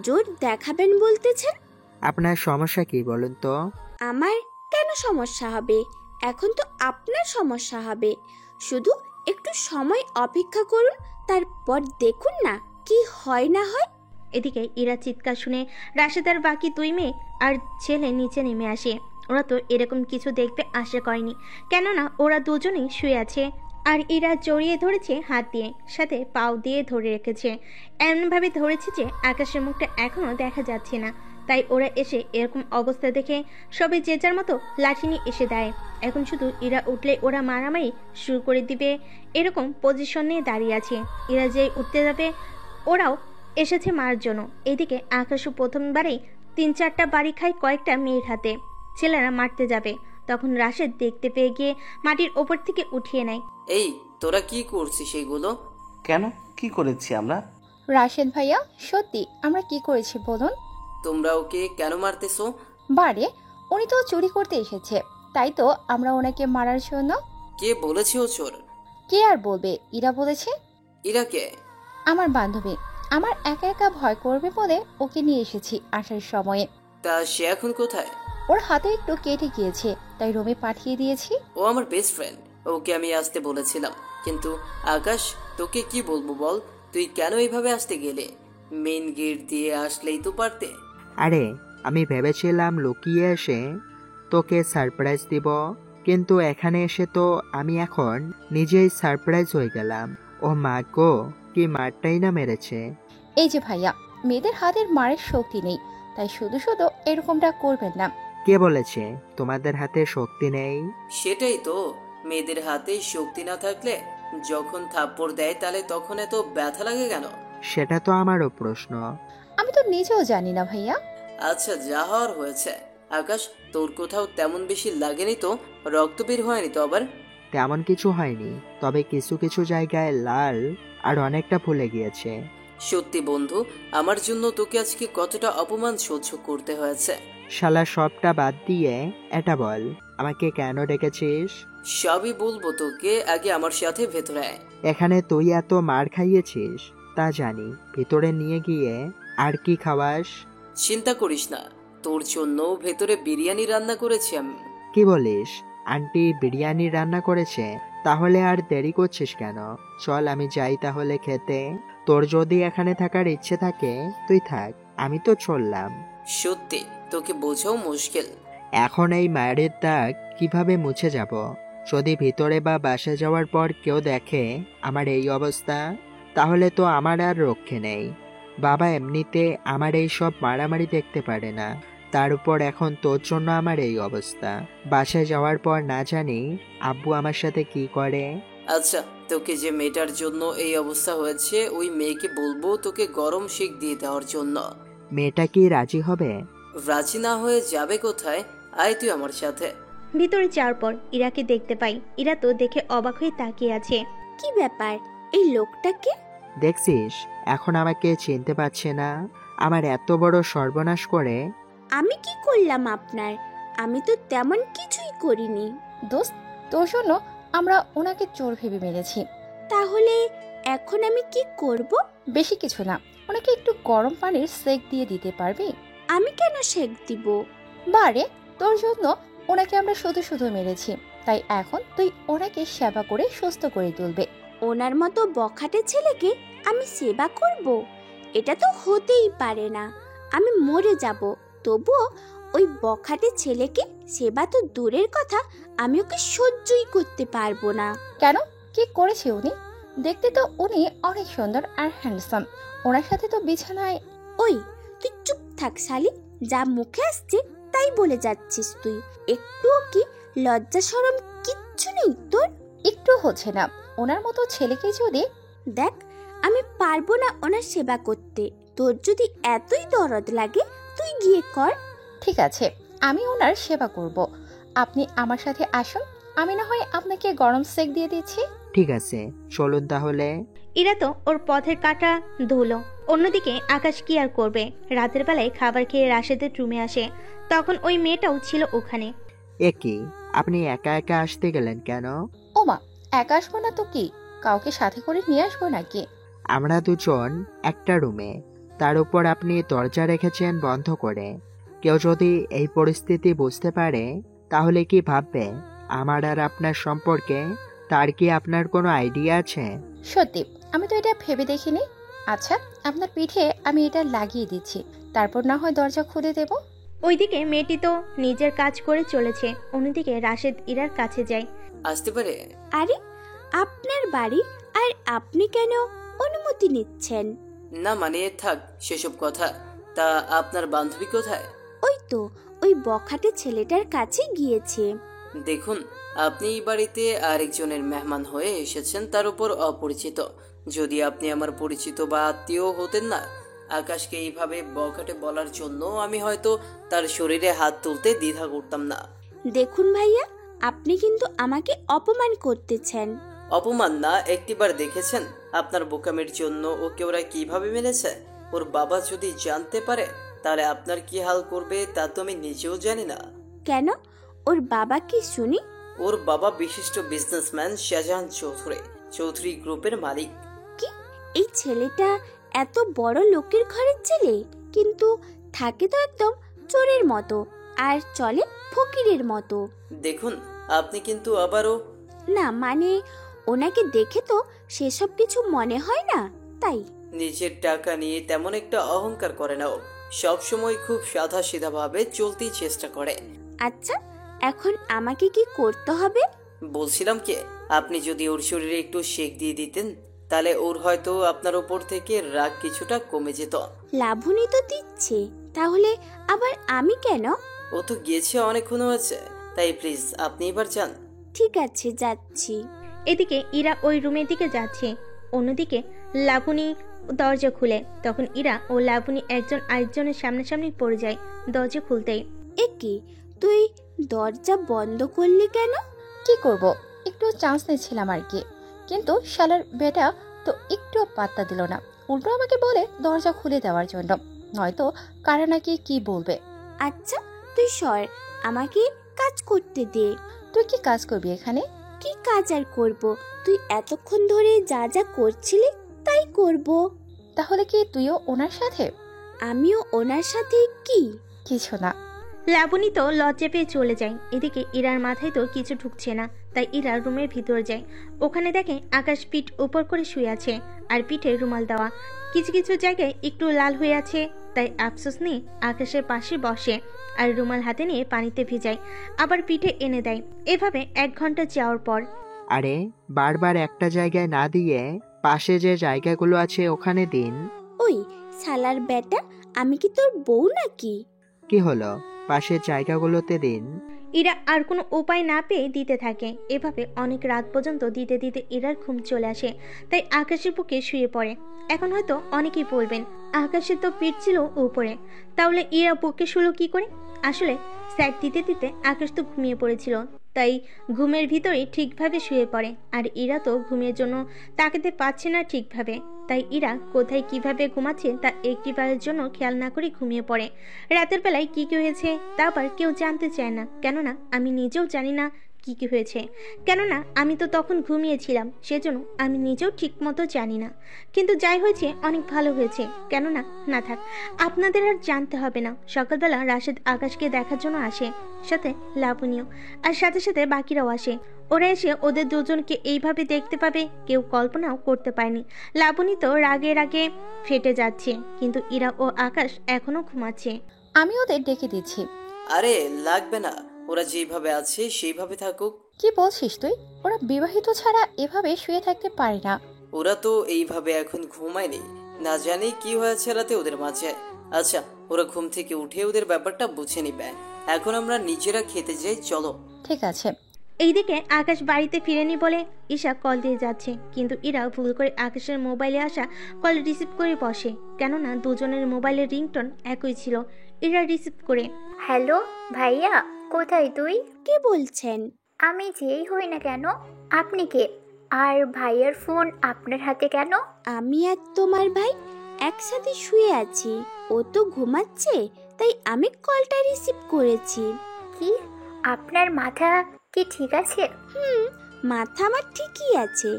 জোর দেখাবেন বলতেছেন?
আপনার সমস্যা কি বলুন তো?
আমার কেন সমস্যা হবে? এখন তো আপনার সমস্যা হবে। শুধু একটু সময় অপেক্ষা করুন, তারপর দেখুন না কি হয় না হয়।
এদিকে ইরা চিৎকার শুনে রাশেদার বাকি দুই মেয়ে আর ছেলে নিচে নেমে আসে। ওরা তো এরকম কিছু দেখতে আশা করেনি, কেননা ওরা দুজনেই শুয়ে আছে আর ইরা জড়িয়ে ধরেছে হাত দিয়ে, সাথে পাও দিয়ে ধরে রেখেছে। এমনভাবে ধরেছে যে আকাশের মুখটা এখনো দেখা যাচ্ছে না। তাই ওরা এসে এরকম অবস্থা দেখে সবাই যে যার মতো লাঠি নিয়ে এসে দেয়। এখন শুধু ইরা উঠলে ওরা মারামারি শুরু করে দিবে, এরকম পজিশন নিয়ে দাঁড়িয়ে আছে। ইরা যেই উঠতে যাবে ওরাও এসেছে মারার জন্য। এদিকে আকাশও প্রথমবারেই 3-4টা বাড়ি খায় কয়েকটা মেয়ের হাতে। ছেলেরা মারতে যাবে, তখন রাশেদ দেখতে পেয়ে গিয়ে মাটির ওপর থেকে উঠিয়ে নেয়।
এই তোরা কি করছিস এগুলো?
কেন, কি করেছি আমরা?
রাশেদ ভাইয়া, সত্যি আমরা কি করেছি বলুন?
তোমরা ওকে কেন মারতেছো?
বারে, উনি তো চুরি করতে এসেছে, তাই তো আমরা ওনাকে মারার জন্য।
কে বলেছে ও চোর?
কে আর বলবে, ইরা বলেছে।
ইরা কে?
আমার বান্ধবী। আমার একা একা ভয় করবে বলে ওকে নিয়ে এসেছি আসার সময়ে।
তা সে এখন কোথায়?
ওর হাতে একটু কেটে গিয়েছে, তাই রুমে পাঠিয়ে দিয়েছি।
ও আমার বেস্ট ফ্রেন্ড, ওকে আমি আসতে বলেছিলাম। কিন্তু আকাশ, তোকে কি বলবো বল, তুই কেন এইভাবে আসতে গেলে? মেইন গেট দিয়ে আসলেই তো পারতে।
আরে আমি ভেবেছিলাম লুকিয়ে এসে তোকে সারপ্রাইজ দিব, কিন্তু এখানে এসে তো আমি এখন নিজেই সারপ্রাইজ হয়ে গেলাম। ও মা গো, কি মারটাই না মেরেছে।
এই যে ভাইয়া, মেয়েদের হাতের মারের শক্তি নেই, তাই শুধু শুধু এরকমটা করবেন না।
কে বলেছে তোমাদের হাতে শক্তি নেই?
সেটাই তো, মেয়েদের হাতে শক্তি না থাকলে যখন থাপ্পড় দেয় তাহলে তখন এত ব্যথা লাগে কেন?
সেটা তো আমারও প্রশ্ন।
আমি তো নিজেও জানি না ভাইয়া।
আচ্ছা, যা হওয়ার হয়েছে। আকাশ, তোর কোথাও তেমন বেশি লাগেনি তো? রক্ত বের হয়নি তো আবার?
তেমন কিছু হয়নি, তবে কিছু কিছু জায়গায় লাল আর অনেকটা ফুলে গিয়েছে।
সত্যি বন্ধু, আমার জন্য তোকে আজকে কতটা অপমান সহ্য করতে হয়েছে।
শালা সবটা বাদ দিয়ে এটা বল, আমাকে কেন ডেকেছিস?
সবই বলবো তোকে, আগে আমার সাথে ভেতরে আয়।
এখানে তুই এত মার খাইয়েছিস তা জানি, ভিতরে নিয়ে গিয়ে আর কি খাওয়াস?
চিন্তা করিস না, তোর জন্য ভেতরে বিরিয়ানি রান্না করেছি আমি।
কি বলিস? আন্টি বিরিয়ানি রান্না করেছে? তাহলে আর দেরি করছিস কেন? চল আমি যাই তাহলে খেতে। তোর যদি এখানে থাকার ইচ্ছে থাকে তুই থাক, আমি তো চললাম।
সত্যি তোকে বোঝাও মুশকিল।
এখন এই মায়ের দাগ কিভাবে মুছে যাব? যদি ভিতরে বা বাসে যাওয়ার পর কেউ দেখে আমার এই অবস্থা, তাহলে তো আমার আর রক্ষে নেই। বাবা এমনিতে আমার এই সব মারামারি দেখতে পারে না, তার উপর এখন তোর জন্য আমার এই অবস্থা। বাসায় যাওয়ার পর না জানি আব্বু আমার সাথে কি করে।
আচ্ছা, তোকে যে মেয়েটার জন্য এই অবস্থা হয়েছে ওই মেয়েকে বলবো তোকে গরম শিক দিয়ে দেওয়ার জন্য।
মেয়েটা কি রাজি হবে?
রাজি না হয়ে যাবে কোথায়? আয় তুই আমার সাথে।
ভিতরে যাওয়ার পর ইরাকে দেখতে পাই। ইরা তো দেখে অবাক হয়ে তাকিয়ে আছে।
কি ব্যাপার, এই লোকটাকে?
দেখছিস, এখন আমাকে চিনতে পারছে না। আমার এত বড় সর্বনাশ করে।
আমি কি করলাম আপনার? আমি তো তেমন কিছুই করিনি।
দোস্ত, তোর জন্য আমরা ওনাকে চোর ভেবে মেরেছি।
তাহলে এখন আমি কি করব?
বেশি কিছু না, ওনাকে একটু গরম পানির সেক দিয়ে দিতে পারবি?
আমি কেন সেক দিব?
বারে, তোর জন্য ওনাকে আমরা শুধু শুধু মেরেছি, তাই এখন তুই ওনাকে সেবা করে সুস্থ করে তুলবে।
ওনার মতো বখাটে ছেলেকে আমি সেবা করব? এটা তো হতেই পারে না। আমি মরে যাব, তবুও ওই বখাটে ছেলেকে সেবা তো দূরের কথা, আমি ওকে সহ্যই করতে পারবো না।
কেন, কি করেছে উনি? দেখতে তো উনি অনেক সুন্দর আর হ্যান্ডসাম। ওনার সাথে তো বিছানায়।
ওই তুই চুপ থাক শালি, যা মুখে আসছে তাই বলে যাচ্ছিস তুই। একটুও কি লজ্জা শরম কিচ্ছু নেই তোর?
একটু হচ্ছে না। ওনার মতো ছেলেকে যদি...
দেখ, আমি পারবো না ওনার সেবা করতে। তোর যদি এতই দরদ লাগে তুই গিয়ে কর।
ঠিক আছে, আমি ওনার সেবা করব। আপনি আমার সাথে আসুন, আমি না হয় আপনাকে গরম সেক দিয়ে দিচ্ছি।
ঠিক আছে, চলুন তাহলে।
ইরা তো ওর পথের কাটা ধুলো। অন্যদিকে আকাশ কি আর করবে, রাতের বেলায় খাবার খেয়ে রাশেদের রুমে আসে। তখন ওই মেয়েটাও ছিল ওখানে।
এ কি, আপনি একা একা আসতে গেলেন কেন?
ওমা, একা আসবো না তো কি, কাউকে সাথে করে নিয়ে আসবো নাকি?
আমরা দুজন একটা রুমে, তার উপর আপনি দরজা রেখেছেন বন্ধ করে। কেউ যদি এই পরিস্থিতি বুঝতে পারে তাহলে কি ভাববে আমার আর আপনার সম্পর্কে? তার কি আপনার কোনো আইডিয়া আছে?
সত্যি, আমি তো এটা ভেবে দেখিনি। আচ্ছা, আপনার পিঠে আমি এটা লাগিয়ে দিচ্ছি, তারপর না হয় দরজা খুলে দেব।
ওইদিকে মেয়েটি তো নিজের কাজ করে চলেছে। অন্যদিকে রাশেদ ইরার কাছে যায়।
আসতে পারে?
আরে, আপনার বাড়ি আর আপনি কেন অনুমতি নিচ্ছেন?
না মানে থাক সেসব কথা। তা আপনার বান্ধবী কোথায়?
ওই তো ওই বখাটে ছেলেটার কাছে গিয়েছে।
দেখুন, আপনি এই বাড়িতে আরেকজনের মেহমান হয়ে এসেছেন, তার উপর অপরিচিত। যদি আপনি আমার পরিচিত বা আত্মীয় হতেন না, আকাশকে এইভাবে বখাটে বলার জন্য আমি হয়তো তার শরীরে হাত তুলতে দ্বিধা করতাম না।
দেখুন ভাইয়া, আপনি কিন্তু আমাকে অপমান করতেছেন।
অপমান না, একটিবার দেখেছেন আপনার বোকামের জন্য ওকে ওরা কিভাবে মেরেছে? ওর বাবা যদি জানতে পারে তাহলে আপনার কি হাল করবে তা তো আমি নিজেও জানি না।
কেন, ওর বাবা কি শুনি?
ওর বাবা বিশিষ্ট বিজনেসম্যান শাহজাহান চৌধুরী, চৌধুরী গ্রুপের মালিক।
কি, এই ছেলেটা এত বড় লোকের ঘরের ছেলে, কিন্তু থাকে তো একদম চোরের মতো আর চলে ফকিরের মতো।
দেখুন, আপনি কিন্তু আবারও...
না মানে, ওনাকে দেখে তো সেসব কিছু মনে হয় না, তাই।
নিজের টাকা নিয়ে তেমন একটা অহংকার করে না ও, সবসময় খুব সাদা সিধা ভাবে চলতেই চেষ্টা করে।
আচ্ছা, এখন আমাকে কি করতে হবে?
বলছিলাম কি, আপনি যদি ওর শরীরে একটু শেক দিয়ে দিতেন তাহলে ওর হয়তো আপনার উপর থেকে রাগ কিছুটা কমে যেত।
লাবণী তো দিচ্ছে, তাহলে আবার আমি কেন?
ও তো গিয়েছে, অনেকক্ষণ হয়েছে, তাই প্লিজ আপনি এবার যান।
ঠিক আছে, যাচ্ছি।
এদিকে ইরা ওই রুমের দিকে যাচ্ছে, অন্যদিকে লাবণী দরজা খুলে। তখন ইরা ও লাবণী একজন আরেকজনের সামনাসামনি পড়ে যায় দরজা খুলতেই।
এ কি, তুই দরজা বন্ধ করলি কেন?
কি করব, একটু চান্স নিচ্ছিলাম আর কি। কিন্তু শালার বেটা তো একটু পাত্তা দিল না, উল্টো আমাকে বলে দরজা খুলে দেওয়ার জন্য, নয়তো কারা নাকি কি বলবে।
আচ্ছা তুই সর, আমাকে কাজ করতে দে।
তুই কি কাজ করবি এখানে?
কি কাজ আর করব? তুই এতক্ষণ ধরে যা যা করছিলি তাই করব।
তাহলে কি তুইও ওনার সাথে?
আমিও ওনার সাথে? কি
কিছু না।
লাবণী তো লজ্জা পেয়ে চলে যায়। এদিকে ইরার মাথায় তো কিছু ঢুকছে না, তাই ইরা রুমের ভিতর যায়। ওখানে দেখে আকাশ পিঠ উপর করে শুয়ে আছে, আর পিঠে রুমাল দেওয়া, কিছু কিছু জায়গায় একটু লাল হয়ে আছে। তাই আফসোস নিয়ে আকাশের পাশে বসে আর রুমাল হাতে নিয়ে পানিতে ভিজায়, আবার পিঠে এনে দেয়। এভাবে 1 ঘন্টা যাওয়ার পর,
আরে বারবার একটা জায়গায় না দিয়ে পাশে যে জায়গাগুলো আছে ওখানে দিন।
ওই শালার বেটা, আমি কি তোর বউ নাকি?
কি হলো, পাশের জায়গাগুলোতে দিন।
ইরা আর কোনো উপায় না পেয়ে দিতে থাকে। এভাবে অনেক রাত পর্যন্ত দিতে দিতে ইরার ঘুম চলে আসে, তাই আকাশের বুকে শুয়ে পড়ে। এখন হয়তো অনেকেই বলবেন, আকাশের তো পিঠ ছিল উপরে, তাহলে ইরা বুকে শুলো কি করে? আসলে স্যার দিতে দিতে আকাশ তো ঘুমিয়ে পড়েছিল, তাই ঘুমের ভিতরেই ঠিকভাবে শুয়ে পড়ে। আর ইরা তো ঘুমের জন্য তাকাতে পারছে না ঠিকভাবে, তাই ইরা কোথায় কিভাবে ঘুমাচ্ছে তা একটিবারের জন্য খেয়াল না করে ঘুমিয়ে পড়ে। রাতের বেলায় কি কি হয়েছে তা আবার কেউ জানতে চায় না, কেননা আমি নিজেও জানি না কি কি হয়েছে, কেননা আমি তো তখন ঘুমিয়েছিলাম, সেজন্য আমি নিজেও ঠিক মতো জানি না। কিন্তু যাই হয়েছে অনেক ভালো হয়েছে, কেননা না থাক, আপনাদের আর জানতে হবে না। সকালবেলা রাশেদ আকাশকে দেখার জন্য আসে, সাথে লাবণীও, আর সাথে সাথে বাকিরাও আসে। ওরা এসে ওদের দুজনকে এইভাবে দেখতে পাবে কেউ কল্পনাও করতে পারেনি। লাবণী তো রাগে রাগে ফেটে যাচ্ছে, কিন্তু ইরা ও আকাশ এখনো ঘুমাচ্ছে।
আমি ওদের ডেকে দিচ্ছি।
আরে লাগবে না, ওরা যেভাবে আছে সেইভাবে থাকুক।
কি বলছিস তুই? ওরা বিবাহিত ছাড়া এভাবে শুয়ে থাকতে পারে না।
ওরা তো এইভাবে এখন ঘুমায়নি, না জানি কি হয়েছে রাতে ওদের মাঝে। আচ্ছা, ওরা ঘুম থেকে উঠে ওদের ব্যাপারটা বুঝে নিবে। এখন আমরা নিজেরা খেতে যাই, চলো।
ঠিক আছে।
এইদিকে আকাশ বাড়িতে ফিরেনি বলে ঈশা কল দিয়ে যাচ্ছে, কিন্তু ইরা ভুল করে আকাশের মোবাইলে আসা কল রিসিভ করে বসে, কেননা দুজনের মোবাইলের রিংটোন একই ছিল। ইরা রিসিভ করে,
হ্যালো ভাইয়া, কোথায় তুই?
কে বলছেন?
আমি যেই হই না কেন, আপনি কে? আর ভাইয়ার ফোন আপনার হাতে কেন?
আমি আর তোমার ভাই একসাথে শুয়ে আছি, ও তো ঘুমাচ্ছে, তাই আমি কলটা রিসিভ করেছি।
কি, আপনার মাথা কি ঠিক আছে?
মাথা আমার ঠিকই আছে,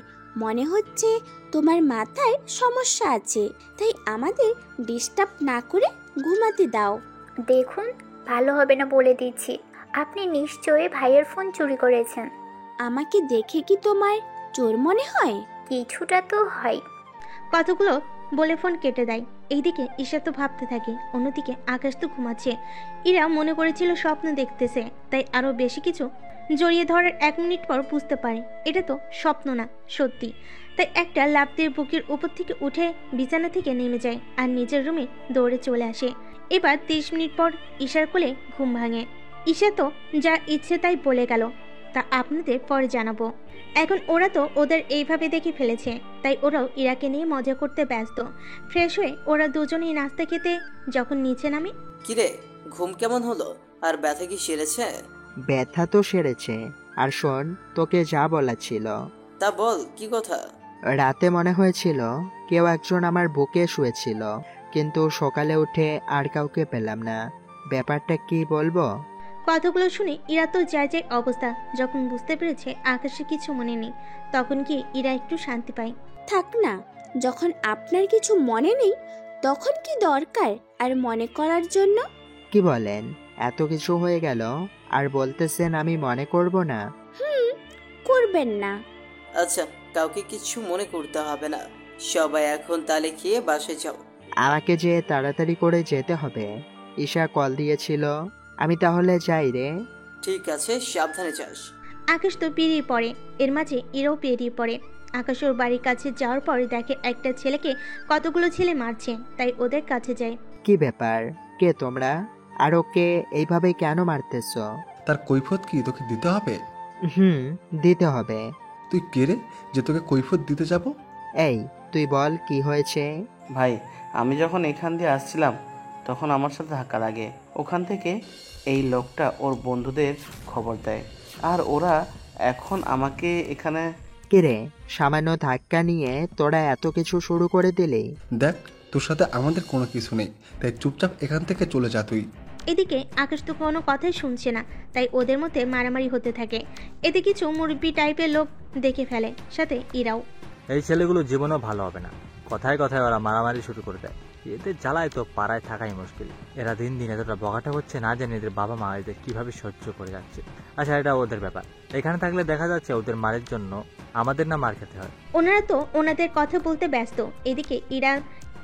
মনে হচ্ছে তোমার মাথায় সমস্যা আছে, তাই আমাদের ডিস্টার্ব না করে ঘুমাতে দাও।
দেখুন, ভালো হবে না বলে দিচ্ছি। আপনি নিশ্চয়ই ভাইয়ের ফোন চুরি করেছেন।
আমাকে দেখে কি তোমার চোর মনে হয়?
কিছুটা তো হয়।
কতগুলো বলে ফোন কেটে দেয়। এইদিকে ঈশা তো ভাবতে থাকে, অন্যদিকে আকাশ তো ঘুমাচ্ছে। ইরা মনে করেছিল স্বপ্ন দেখতেছে, তাই আরো বেশি কিছু জড়িয়ে ধরার 1 মিনিট পর বুঝতে পারে এটা তো স্বপ্ন না, সত্যি। তাই একটা লাফ দিয়ে বুকের উপর থেকে উঠে বিছানা থেকে নেমে যায় আর নিজের রুমে দৌড়ে চলে আসে। এবার 30 মিনিট পর ঈশার কোলে ঘুম ভাঙে। ঈশা তো যা ইচ্ছে তাই বলে গেল, তা আপনাদের পরে জানাবো। এখন ওরা তো ওদের এইভাবে দেখে ফেলেছে, তাই ওরাও ইরাকে নিয়ে মজা করতে ব্যস্ত। ফ্রেশ হয়ে ওরা দুজনেই নাস্তা খেতে যখন নিচে নামে।
কিরে, ঘুম কেমন হলো? আর ব্যথা কি সেরেছে?
ব্যথা তো সেরেছে। আর শোন, তোকে যা বলা ছিল
তা বল, কি কথা?
রাতে মনে হয়েছিল কেউ একজন আমার বুকে শুয়েছিল, কিন্তু সকালে উঠে আর কাউকে পেলাম না। ব্যাপারটা কি বলবো?
কথাগুলো শুনে ইরা তো যায় যায় অবস্থা। যখন বুঝতে পেরেছে আকাশে কিছু মনে নেই, তখন কি ইরা একটু শান্তি পায়।
থাক না, যখন আপনার কিছু মনে নেই তখন কি দরকার আর মনে করার জন্য?
কি বলেন, এত কিছু হয়ে গেল আর বলতেছেন আমি মনে করব না?
করবেন না।
আচ্ছা, কাউকে কিছু মনে করতে হবে না, সবাই এখন তালে খেয়ে বাসায় যাও।
আমাকে যে তাড়াতাড়ি করে যেতে হবে, ঈশা কল দিয়েছিল। আমি তাহলে যাই রে।
ঠিক আছে, সাবধানে যাস।
আকাশ তো বেরিয়ে পড়ে। এর মাঝে ইরাও বেরিয়ে পড়ে। আকাশ ওর বাড়ির কাছে যাওয়ার পর দেখে একটা ছেলেকে কতগুলো ছেলে মারছে, তাই ওদের কাছে যায়।
কি ব্যাপার, কে তোমরা? আর ওকে এইভাবে কেন মারতেছ?
তার কৈফত কি তোকে দিতে হবে?
দিতে হবে।
তুই কে রে যে তোকে কৈফত দিতে যাব?
এই তুই বল কি হয়েছে?
ভাই, আমি যখন এখান দিয়ে আসছিলাম তখন আমার সাথে ধাক্কা লাগে। ওখান থেকে এই লোকটা ওর বন্ধুদের খবর দেয়, আর ওরা এখন আমাকে এখানে।
কিরে, সামান্য ধাক্কা নিয়ে তোরা এত কিছু শুরু করে দিলি?
দেখ, তোর সাথে আমাদের কোনো কিছু নেই, তাই চুপচাপ এখান থেকে চলে যা তুই।
এদিকে আকাশ তো কোনো কথাই শুনছে না, তাই ওদের মধ্যে মারামারি হতে থাকে। এতে কিছু মুরব্বি টাইপের লোক দেখে ফেলে, সাথে ইরাও।
এই ছেলেগুলো জীবনেও ভালো হবে না। কথায় কথায় ওরা মারামারি শুরু করে দেয়। এদের জ্বালায় তো পাড়ায় থাকাই মুশকিল। এরা দিন দিন এতটা বকাটা হচ্ছে, না জানি এদের বাবা মা এদের কিভাবে সহ্য করে যাচ্ছে। আচ্ছা, এটা ওদের ব্যাপার। এখানে থাকলে দেখা যাচ্ছে ওদের মারের জন্য আমাদের না মার খেতে হয়।
ওনারা তো ওনাদের কথা বলতে ব্যস্ত। এদিকে ইরা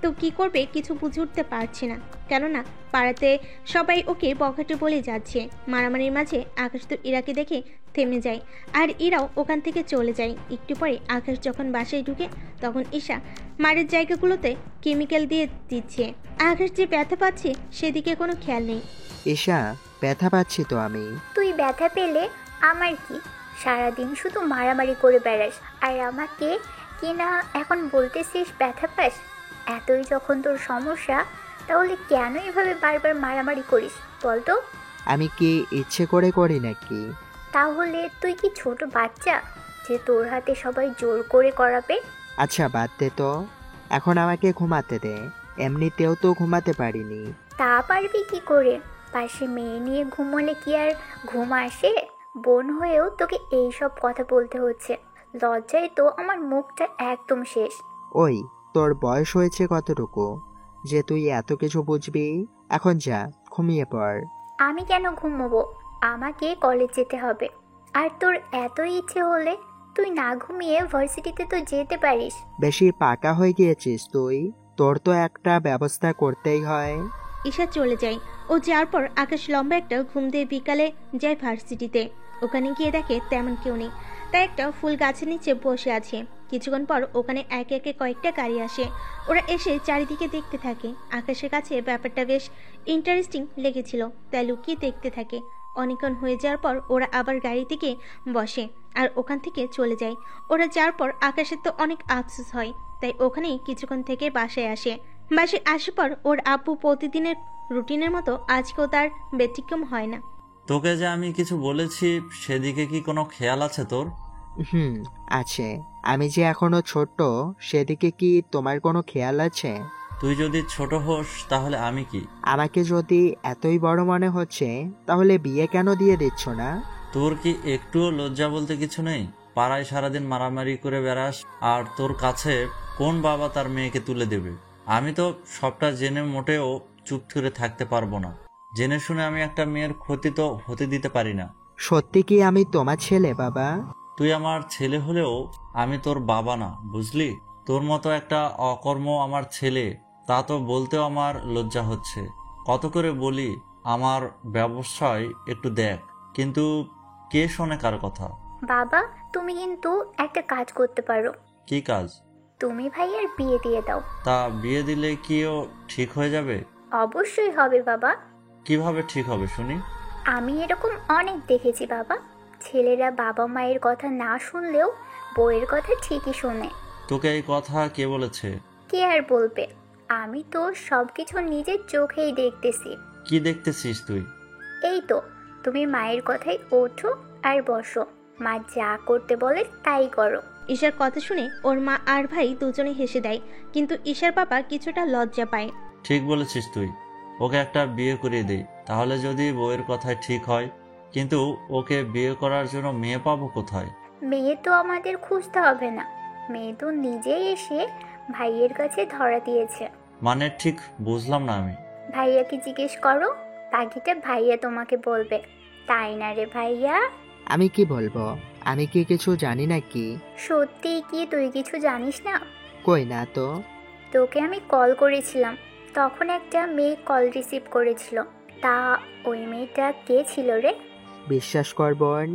তো কি করবে কিছু বুঝে উঠতে পারছে না, কেননা পাড়াতে সবাই ওকে বকাটে বলে যাচ্ছে। মারামারির মাঝে আকাশ তো ইরাকে দেখে থেমে যায়, আর ইরাও ওখান থেকে চলে যায়। একটু পরে আকাশ যখন বাসায় ঢুকে তখন ঈশা মারের জায়গাগুলোতে কেমিক্যাল দিয়ে দিচ্ছে। আকাশ যে ব্যথা পাচ্ছে সেদিকে কোনো খেয়াল নেই।
ঈশা, ব্যথা পাচ্ছি তো আমি।
তুই ব্যথা পেলে আমার কি? সারাদিন শুধু মারামারি করে বেড়াস, আর আমাকে কি না এখন বলতেছিস ব্যথা পাস? এতই যখন তোর সমস্যা, তাহলে কেন এভাবে বারবার মারামারি করিস বলতো?
আমি কি ইচ্ছে করে করি নাকি?
তাহলে তুই কি ছোট বাচ্চা যে তোর হাতে সবাই জোর করে করাবে?
আচ্ছা বাদ দে তো, এখন আমাকে ঘুমাতে দে। এমনিতেও তো ঘুমাতে পারিনি।
তা পারবি কি করে? পাশে মেয়ে নিয়ে ঘুমোলে কি আর ঘুম আসে? বোন হয়েও তোকে এই সব কথা বলতে হচ্ছে। লজ্জায় তো আমার মুখটা একদম শেষ।
ওই, তোর বয়স হয়েছে কতটুকু যে তুই এত কিছু বুঝবি? এখন যা, ঘুমিয়ে পড়।
আমি কেন ঘুমোবো? আমাকে কলেজ যেতে হবে। আর তোর এত ইচ্ছে হলে তুই না ঘুমিয়ে ভার্সিটিতে তো যেতে পারিস।
বেশি পাকা হয়ে গিয়েছিস তুই, তোর তো একটা ব্যবস্থা করতেই হয়।
ঈশা চলে যায়। ও যাওয়ার পর আকাশ লম্বা একটা ঘুম দিয়ে বিকালে যায় ভার্সিটিতে। ওখানে গিয়ে দেখে তেমন কেউ নেই, তাই একটা ফুল গাছের নিচে বসে আছে। কিছুক্ষণ পর ওখানে একে একে কয়েকটা গাড়ি আসে। ওরা এসে চারিদিকে দেখতে থাকে। আকাশের কাছে ব্যাপারটা বেশ ইন্টারেস্টিং লেগেছিল, তাই লুকিয়ে দেখতে থাকে। অনেকক্ষণ হয়ে যাওয়ার পর ওরা আবার গাড়ি থেকে বসে আর ওখান থেকে চলে যায়। ওরা যাওয়ার পর আকাশের তো অনেক আফসোস হয়, তাই ওখানেই কিছুক্ষণ থেকে বাসায় আসে। বাসায় আসার পর ওর আব্বু প্রতিদিনের রুটিনের মতো আজকেও তার ব্যতিক্রম হয় না।
তোকে যে আমি কিছু বলেছি সেদিকে কি কোনো খেয়াল আছে তোর?
আছে। আমি যে এখনো ছোট, সেদিকে কি তোমার কোনো খেয়াল আছে?
তুই যদি ছোট হোস তাহলে আমি কি?
আমাকে যদি এতই বড় মনে হচ্ছে তাহলে বিয়ে কেন দিয়ে দিচ্ছ না?
তোর কি একটুও লজ্জা বলতে কিছু নেই? পাড়ায় সারাদিন মারামারি করে বেড়াস, আর তোর কাছে কোন বাবা তার মেয়েকে তুলে দেবে? আমি তো সবটা জেনে মোটেও চুপ করে থাকতে পারবো না। জেনে শুনে আমি একটা মেয়ের ক্ষতি তো হতে দিতে পারি না।
সত্যি কি আমি তোমার ছেলে বাবা?
তুই আমার ছেলে হলেও আমি তোর বাবা না, বুঝলি? তোর মতো একটা অকর্ম আমার ছেলে, তা তো বলতেও আমার লজ্জা হচ্ছে। কত করে বলি আমার ব্যবসায় একটু দেখ, কিন্তু কে শোনে কার কথা?
বাবা, তুমি কিন্তু একটা কাজ করতে পারো।
কি কাজ?
তুমি ভাইয়ার বিয়ে দিয়ে দাও।
তা বিয়ে দিলে কি ও ঠিক হয়ে যাবে?
অবশ্যই হবে বাবা।
কিভাবে ঠিক হবে শুনি?
আমি এরকম অনেক দেখেছি বাবা। ছেলেরা বাবা মায়ের কথা না শুনলেও বউয়ের কথা ঠিকই শোনে।
তোকে এই কথা কে বলেছে?
কে আর বলবে? আমি তো সবকিছু নিজের চোখেই দেখতেছি।
কি দেখতেছিস তুই?
এই তো, তুমি মায়ের কথাই ওঠো আর বসো, মা যা করতে বলে তাই করো।
ঈশার কথা শুনে ওর মা আর ভাই দুজনে হেসে দেয়, কিন্তু ঈশার বাবা কিছুটা লজ্জা পায়।
ঠিক বলেছিস তুই, ওকে একটা বিয়ে করিয়ে দেই, তাহলে যদি বউয়ের কথাই ঠিক হয়। কিন্তু ওকে বিয়ে করার জন্য মেয়ে পাবো কোথায়?
মেয়ে তো আমাদের খুঁজতে হবে না, মেয়ে তো নিজেই এসে ভাইয়ের কাছে ধরা দিয়েছে।
মানে ঠিক বুঝলাম না আমি।
ভাইয়াকে জিজ্ঞেস করো, বাকিটা ভাইয়া তোমাকে বলবে। তাই না রে ভাইয়া?
আমি কি বলবো? আমি কি কিছু জানি নাকি?
সত্যি কি তুই কিছু জানিস না?
কই না তো।
তোকে আমি কল করেছিলাম, তখন একটা মেয়ে কল রিসিভ করেছিল। তা ওই মেয়েটা কে ছিল রে?
বিশ্বাস কর বোন,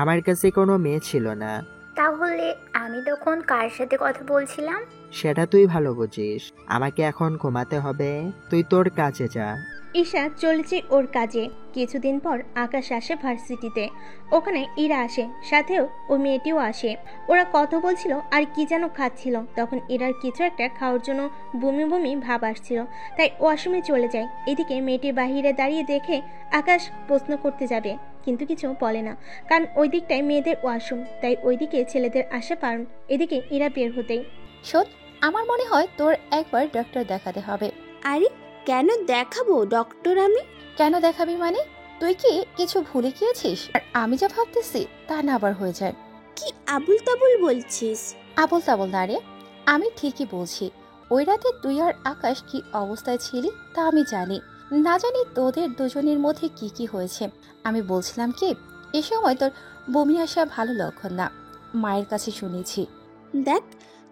আমার কাছে কোনো মেয়ে ছিল না।
তাহলে আমি তখন কার সাথে কথা বলছিলাম?
সেটা তুই ভালো বুঝিস। আমাকে এখন ঘুমাতে হবে, তুই তোর কাজে যা।
ঈশা চলেছে ওর কাজে। কিছুদিন পর আকাশ আসে ভার্সিটিতে। ওখানে ইরা আসে, সাথেও ওই মেয়েটিও আসে। ওরা কথা বলছিল আর কি যেন খাচ্ছিল। তখন ইরার কিছু একটা খাওয়ার জন্য বমি বমি ভাব আসছিল, তাই ওয়াশরুমে চলে যায়। এদিকে মেয়েটি বাহিরে দাঁড়িয়ে দেখে আকাশ প্রশ্ন করতে যাবে, কিন্তু কিছু বলে না, কারণ ওই দিকটায় মেয়েদের ওয়াশরুম, তাই ওইদিকে ছেলেদের আসা পারণ। এদিকে ইরা বের হতেই,
শোন, আমার মনে হয় তোর একবার ডক্টর দেখাতে হবে।
আরে কেন দেখাবো ডক্টর আমি?
কেন দেখাবি মানে? তুই কি কিছু ভুলে গিয়েছিস? আর আমি যা ভাবতেছি তা না আবার হয়ে যায়।
কি আবুল তাবুল বলছিস?
আবল তাবল না রে, আমি ঠিকই বলছি। ওই রাতে তুই আর আকাশ কি অবস্থায় ছিলি তা আমি জানি। না জানি তোদের দুজনের মধ্যে কি কি হয়েছে। আমি বলছিলাম কি, এ সময় তোর বমি আসা ভালো লক্ষণ না, মায়ের কাছে শুনেছি।
দেখ,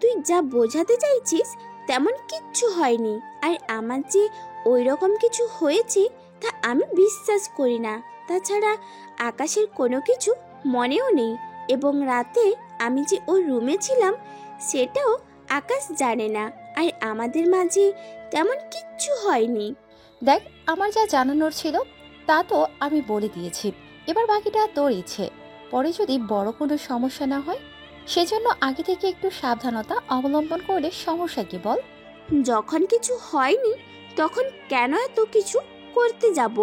তুই যা বোঝাতে চাইছিস তেমন কিচ্ছু হয়নি। আর আমার যে ওই রকম কিছু হয়েছে তা আমি বিশ্বাস করি না। তাছাড়া আকাশের কোনো কিছু মনেও নেই, এবং রাতে আমি যে ওর রুমে ছিলাম সেটাও আকাশ জানে না। আর আমাদের মাঝে তেমন কিচ্ছু হয়নি।
দেখ, আমার যা জানানোর ছিল তা তো আমি বলে দিয়েছি। এবার বাকিটা তোর ইচ্ছে। পরে যদি বড় কোনো সমস্যা না হয়, সেজন্য আগে থেকে একটু সাবধানতা অবলম্বন করলে সমস্যা কি বল?
যখন কিছু হয়নি তখন কেন এত কিছু করতে যাব?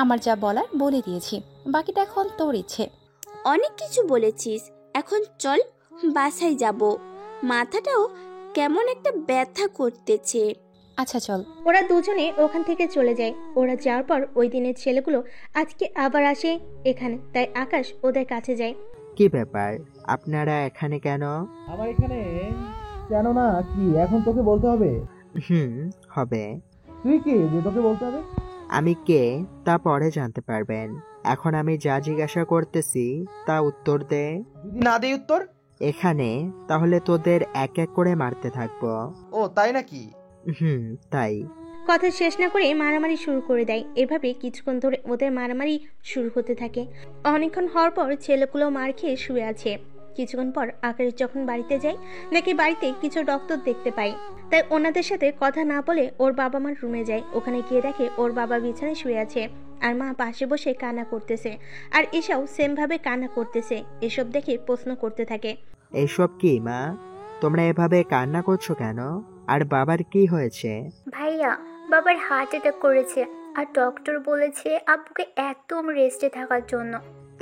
আমার যা বলার বলে দিয়েছি, বাকিটা এখন তোর ইচ্ছে।
অনেক কিছু বলেছিস, এখন চল বাসায় যাব। মাথাটাও কেমন একটা ব্যথা করতেছে।
আচ্ছা চল।
ওরা দুজনে ওখান থেকে চলে যায়। ওরা যাওয়ার পর ওই দিনের ছেলেগুলো আজকে আবার আসে এখানে, তাই আকাশ ওদের কাছে যায়।
কি ব্যাপার, আপনারা এখানে কেন?
আমার এখানে কেন না কি এখন তোকে বলতে হবে?
হবে।
তুই কে যে তোকে বলতে হবে?
আমি কে তা পরে জানতে পারবেন। এখন আমি যা জিজ্ঞাসা করতেছি তা উত্তর দে।
যদি না দেই উত্তর?
এখানে তাহলে তোদের এক এক করে মারতে থাকবো।
ও তাই নাকি?
তাই।
কথা শেষ না করে মারামারি শুরু করে দেয়। এভাবে কিছুক্ষণ ধরে ওদের মারামারি শুরু হতে থাকে। অনেকক্ষণ হওয়ার পর ছেলেগুলো মার খেয়ে শুয়ে আছে। কিছুক্ষণ পর আকাশ যখন বাড়িতে যায়, নাকি বাড়িতে কিছু ডক্টর দেখতে পায়, তাই ওনাদের সাথে কথা না বলে ওর বাবা মার রুমে যায়। ওখানে গিয়ে দেখে ওর বাবা বিছানায় শুয়ে আছে আর মা পাশে বসে কান্না করতেছে, আর এসব সেম ভাবে কান্না করতেছে। এসব দেখে প্রশ্ন করতে থাকে,
এইসব কি মা, তোমরা এভাবে কান্না করছো কেন? আর বাবার কি হয়েছে?
ভাইয়া, বাবার হার্ট অ্যাটাক করেছে, আর ডক্টর বলেছে আব্বুকে একদম রেস্টে থাকার জন্য।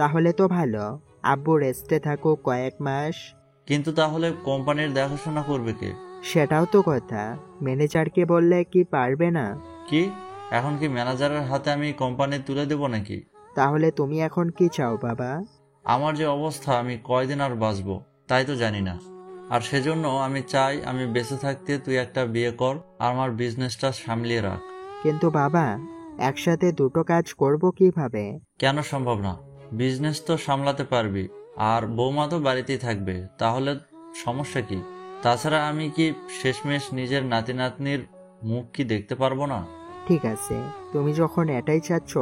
তাহলে তো ভালো, আব্বু রেস্টে থাকুক কয়েক মাস।
কিন্তু তাহলে কোম্পানির দেখাশোনা করবে কে?
সেটাও তো কথা, ম্যানেজারকে বললে কি পারবে না?
কি এখন কি ম্যানেজারের হাতে আমি কোম্পানি তুলে দেব নাকি?
তাহলে তুমি এখন কি চাও বাবা?
আমার যে অবস্থা, আমি কয়দিন আর বাঁচবো তাই তো জানি না। আর সেজন্য আমি চাই আমি বেঁচে থাকতে তুই একটা বিয়ে কর আর আমার বিজনেসটা সামলিয়ে রাখ।
কিন্তু বাবা, একসাথে দুটো কাজ করব কিভাবে?
কেন সম্ভব না? বিজনেস তো সামলাতে পারবি, আর বৌমা তো বাড়িতেই থাকবে, তাহলে সমস্যা কি? তাছাড়া আমি কি শেষমেশ নিজের নাতি নাতনির মুখ কি দেখতে পারবো না?
ঠিক আছে, তুমি যখন এটাই চাচ্ছ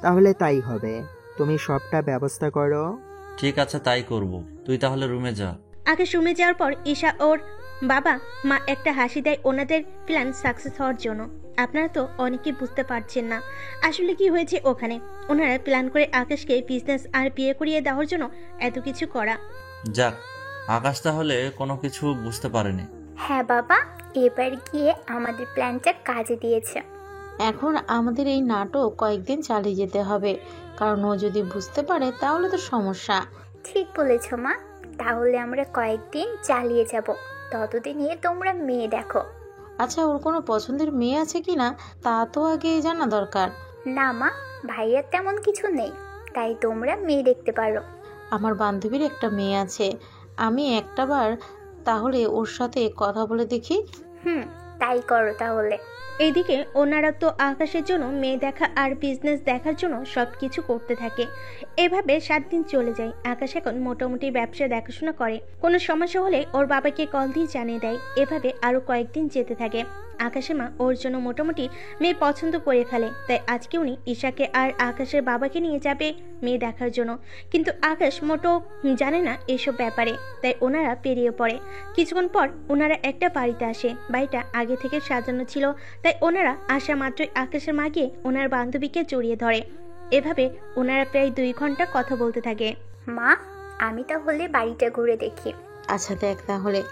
তাহলে তাই হবে। তুমি সবটা ব্যবস্থা করো।
ঠিক আছে, তাই করব। তুই তাহলে রুমে যা।
আকাশ রুমে যাওয়ার পর ঈশা ওর বাবা মা একটা হাসি দেয় ওনাদের প্ল্যান সাকসেস হওয়ার জন্য। আপনারা তো অনেকে বুঝতে পারছেন না আসলে কি হয়েছে ওখানে। ওনারা প্ল্যান করে আকাশকে বিজনেস আর বিয়ে করিয়ে দেওয়ার জন্য এত কিছু করা।
যাক, আকাশ তাহলে কোনো কিছু বুঝতে পারেনি।
হ্যাঁ বাবা, এবার গিয়ে আমাদের প্ল্যানটা কাজে দিয়েছে।
এখন আমাদের এই নাটক কয়েকদিন চালিয়ে যেতে হবে, কারণ ও যদি বুঝতে পারে তাহলে তো সমস্যা।
ঠিক বলেছ মা, তাহলে আমরা কয়েকদিন চালিয়ে যাব, ততদিনে তোমরা মেয়ে দেখো।
আচ্ছা, ওর কোনো পছন্দের মেয়ে আছে কিনা তা তো আগে জানা দরকার।
না মা, ভাইয়ার তেমন কিছু নেই, তাই তোমরা মেয়ে দেখতে পারো।
আমার বান্ধবীর একটা মেয়ে আছে, আমি একটাবার তাহলে ওর সাথে কথা বলে দেখি।
তাই করো তাহলে।
এইদিকে ওনারা তো আকাশের জন্য মেয়ে দেখা আর বিজনেস দেখার জন্য সবকিছু করতে থাকে। এভাবে 7 দিন চলে যায়। আকাশ এখন মোটামুটি ব্যবসা দেখাশোনা করে। কোনো সমস্যা হলে ওর বাবাকে কল দিয়ে জানিয়ে দেয়। এভাবে আরো কয়েকদিন যেতে থাকে। আকাশের মা ওর জন্য মোটামুটি মেয়ে পছন্দ করে ফেলে, তাই আজকে উনি ঈশাকে আর আকাশের বাবাকে নিয়ে যাবে মেয়ে দেখার জন্য। কিন্তু আকাশ মোটো জানে না এসব ব্যাপারে, তাই ওনারা পেরিয়ে পড়ে। কিছুক্ষণ পর ওনারা একটা বাড়িতে আসে। বাড়িটা আগে থেকে সাজানো ছিল, তাই ওনারা আসা মাত্রই আকাশের মা গিয়ে ওনার বান্ধবীকে জড়িয়ে ধরে। এভাবে ওনারা প্রায় 2 ঘন্টা কথা বলতে থাকে।
মা, আমি তাহলে বাড়িটা ঘুরে দেখি।
আচ্ছা দেখ তাহলে।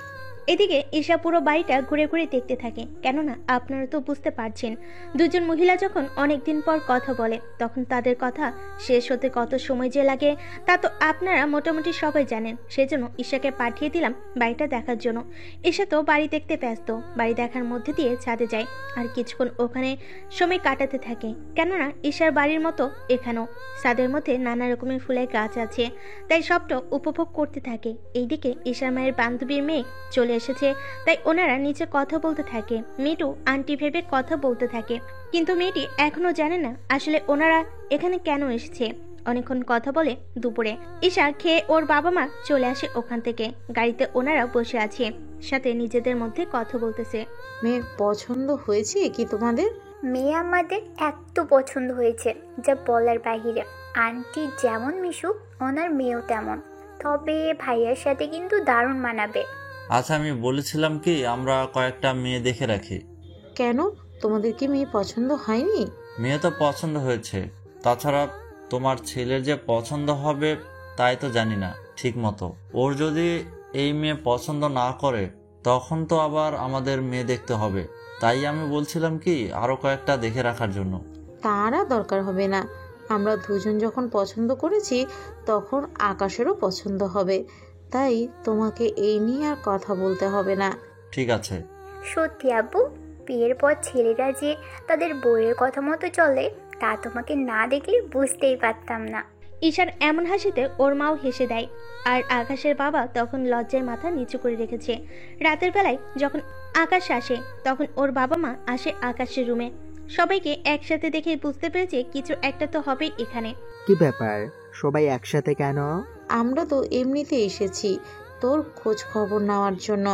এদিকে ঈশা পুরো বাড়িটা ঘুরে ঘুরে দেখতে থাকে, কেননা আপনারা তো বুঝতে পারছেন, দুজন মহিলা যখন অনেকদিন পর কথা বলে তখন তাদের কথা শেষ হতে কত সময় যে লাগে তা তো আপনারা মোটামুটি সবাই জানেন। সেজন্য ঈশাকে পাঠিয়ে দিলাম বাড়িটা দেখার জন্য। ঈশা তো বাড়ি দেখতে ব্যস্ত, বাড়ি দেখার মধ্যে দিয়ে ছাদে যায় আর কিছুক্ষণ ওখানে সময় কাটাতে থাকে, কেননা ঈশার বাড়ির মতো এখানেও ছাদের মধ্যে নানা রকমের ফুলের গাছ আছে, তাই সবটা উপভোগ করতে থাকে। এইদিকে ঈশার মায়ের বান্ধবীর মেয়ে চলে এসেছে, তাই ওনারা নিচে কথা বলতে থাকে। মিটু আন্টি ভেবে কথা বলতে থাকে, কিন্তু মেয়েটি এখনো জানে না আসলে ওনারা এখানে কেন এসেছে। অনেকক্ষণ কথা বলে দুপুরে ঈশা খেয়ে ওর বাবা মা চলে আসে ওখান থেকে। গাড়িতে ওনারা বসে আছে, সাথে নিজেদের মধ্যে কথা বলতেছে।
মেয়ে পছন্দ হয়েছে কি তোমাদের?
মেয়ে আমাদের এত পছন্দ হয়েছে যা বলার বাহিরে। আন্টি যেমন মিশুক ওনার মেয়েও তেমন, তবে ভাইয়ার সাথে কিন্তু দারুণ মানাবে।
আচ্ছা, আমি বলেছিলাম কি আমরা কয়েকটা মেয়ে দেখে রাখি।
কেন, তোমাদের কি মেয়ে পছন্দ হয়নি?
মেয়ে তো পছন্দ হয়েছে, তাছাড়া তোমার ছেলের যে পছন্দ হবে তাই তো জানি না ঠিক মতো। ওর যদি এই মেয়ে পছন্দ না করে তখন তো আবার আমাদের মেয়ে দেখতে হবে, তাই আমি বলছিলাম কি আরো কয়েকটা দেখে রাখার জন্য।
তারা দরকার হবে না, আমরা দুজন যখন পছন্দ করেছি তখন আকাশেরও পছন্দ হবে, তাই তোমাকে এই নিয়ে আর কথা বলতে হবে না।
ঠিক আছে।
সত্যি আব্বু, বিয়ের পর ছেলেরা যে তাদের বউয়ের কথা মতো চলে তা তোমাকে না দেখলে বুঝতেই পারতাম না।
ঈশার এমন হাসিতে ওর মাও হেসে দেয়, আর আকাশের বাবা তখন লজ্জায় মাথা নিচু করে রেখেছে। রাতের বেলায় যখন আকাশ আসে তখন ওর বাবা মা আসে আকাশের রুমে। সবাইকে একসাথে দেখে বুঝতে পেরেছে কিছু একটা তো হবেই এখানে।
কি ব্যাপার, সবাই একসাথে কেন?
আমরা তো এমনিতে এসেছি তোর খোঁজ খবর নেওয়ার জন্য।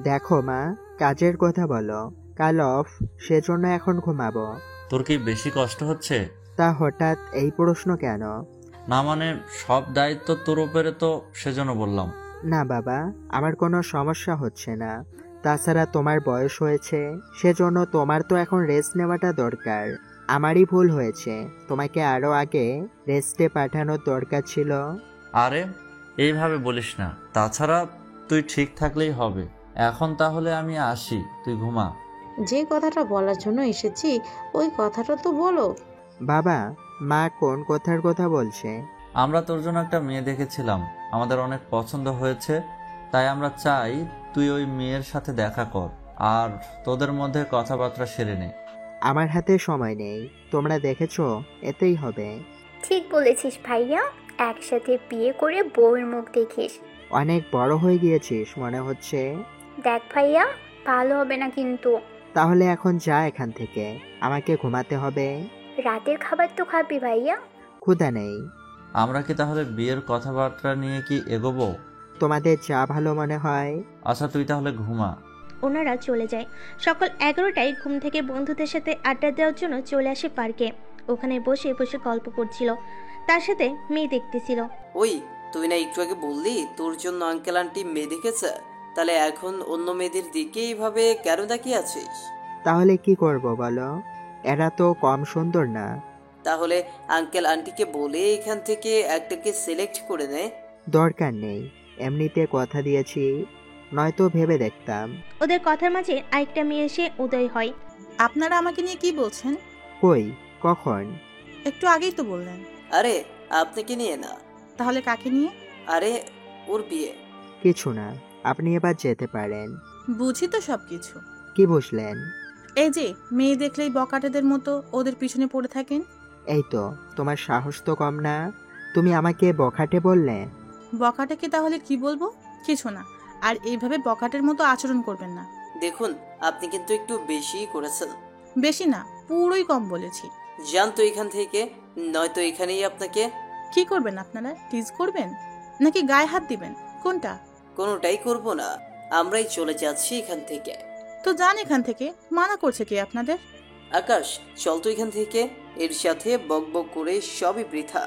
দেখো মা, কাজের কথা বলো, কাল অফ, সেজন্য এখন ঘুমাবো।
তোর কি বেশি কষ্ট হচ্ছে?
তা হঠাৎ এই প্রশ্ন কেন?
না মানে সব দায়িত্ব তোর উপরে তো, সেজন্য বললাম।
না বাবা, আমার কোনো সমস্যা হচ্ছে না। তাছাড়া তোমার বয়স হয়েছে, সেজন্য তোমার তো এখন রেস্ট নেওয়াটা দরকার। আমারই ভুল হয়েছে, তোমাকে আরো আগে রেস্টে পাঠানোর দরকার ছিল।
আরে এইভাবে বলিস না, তাছাড়া তুই ঠিক থাকলেই হবে। এখন তাহলে আমি আসি, তুই ঘুমা।
যে কথাটা বলার জন্য এসেছি ওই কথাটা তো বলো।
বাবা, মা কোন কথার কথা বলছে?
আমরা তোর জন্য একটা মেয়ে দেখেছিলাম, আমাদের অনেক পছন্দ হয়েছে, তাই আমরা চাই তুই ওই মেয়ের সাথে দেখা কর আর তোদের মধ্যে কথাবার্তা সেরে নে।
আমার হাতে সময় নেই, তোমরা দেখেছো, এতেই হবে।
ঠিক বলেছিস ভাইয়া, একসাথে বিয়ে করে বউয়ের মুখ দেখিস।
অনেক বড় হয়ে গিয়েছিস মনে হচ্ছে।
দেখ ভাইয়া, ভালো হবে না কিন্তু।
তাহলে এখন যা এখান থেকে, আমাকে ঘুমাতে হবে।
রাতের খাবার তো খাবি ভাইয়া।
ক্ষুধা নেই।
আমরা কি তাহলে বিয়ের কথাবার্তা নিয়ে কি এগোবো?
তোমাদের যা ভালো মনে হয়।
আচ্ছা তুই তাহলে ঘুমা।
ওনারা চলে যায়। সকাল 11টায় ঘুম থেকে বন্ধুদের সাথে আড্ডা দেওয়ার জন্য চলে আসে পার্কে। ওখানে বসে বসে গল্প করছিল, তার সাথে মেয়ে দেখতেছিল।
ওই তুই না একটু আগে বললি তোর জন্য আঙ্কেল আন্টি মেয়ে দেখেছে, তাহলে এখন অন্য মেয়েদের দিকে এইভাবে কেন তাকিয়ে আছিস?
তাহলে কি করব বলো, এরা তো কম সুন্দর না।
তাহলে আঙ্কেল আন্টিকে বলে এখান থেকে একটাকে সিলেক্ট করে নে।
দরকার নেই, এমনিতে কথা দিয়েছি, নয়তো ভেবে দেখতাম।
ওদের কথার মাঝে আরেকটা মেয়ে এসে উদয় হয়।
আপনারা আমাকে নিয়ে কি বলছেন?
কই, কখন?
একটু আগেই তো বললেন।
আরে আপনাকে নিয়ে না।
তাহলে কাকে নিয়ে?
আরে ওর বিয়ে।
কিছু না, আপনি এবার যেতে পারেন।
বুঝি তো সবকিছু।
কি বুঝলেন?
এই যে মেয়ে দেখলেই বকাটেদের মতো ওদের পিছনে পড়ে থাকেন।
এই তো, তোমার সাহস তো কম না, তুমি আমাকে বখাটে বললে।
বকাটেকে তাহলে কি বলবো? কিছু না, আর এইভাবে বকাটের মতো আচরণ করবেন না।
দেখুন আপনি কিন্তু একটু বেশি করেছেন।
বেশি না, পুরোই কম বলেছি।
যান তো এখান থেকে, নয়তো এখানেই আপনাকে।
কি করবেন আপনারা? টিজ করবেন নাকি গায়ে হাত দিবেন? কোনটা?
কোনোটাই করব না, আমরাই চলে যাচ্ছি এখান থেকে।
তো যান এখান থেকে, মানা করছে কে আপনাদের?
আকাশ, চল তো এখান থেকে, এর সাথে বকবক করে সবই বৃথা।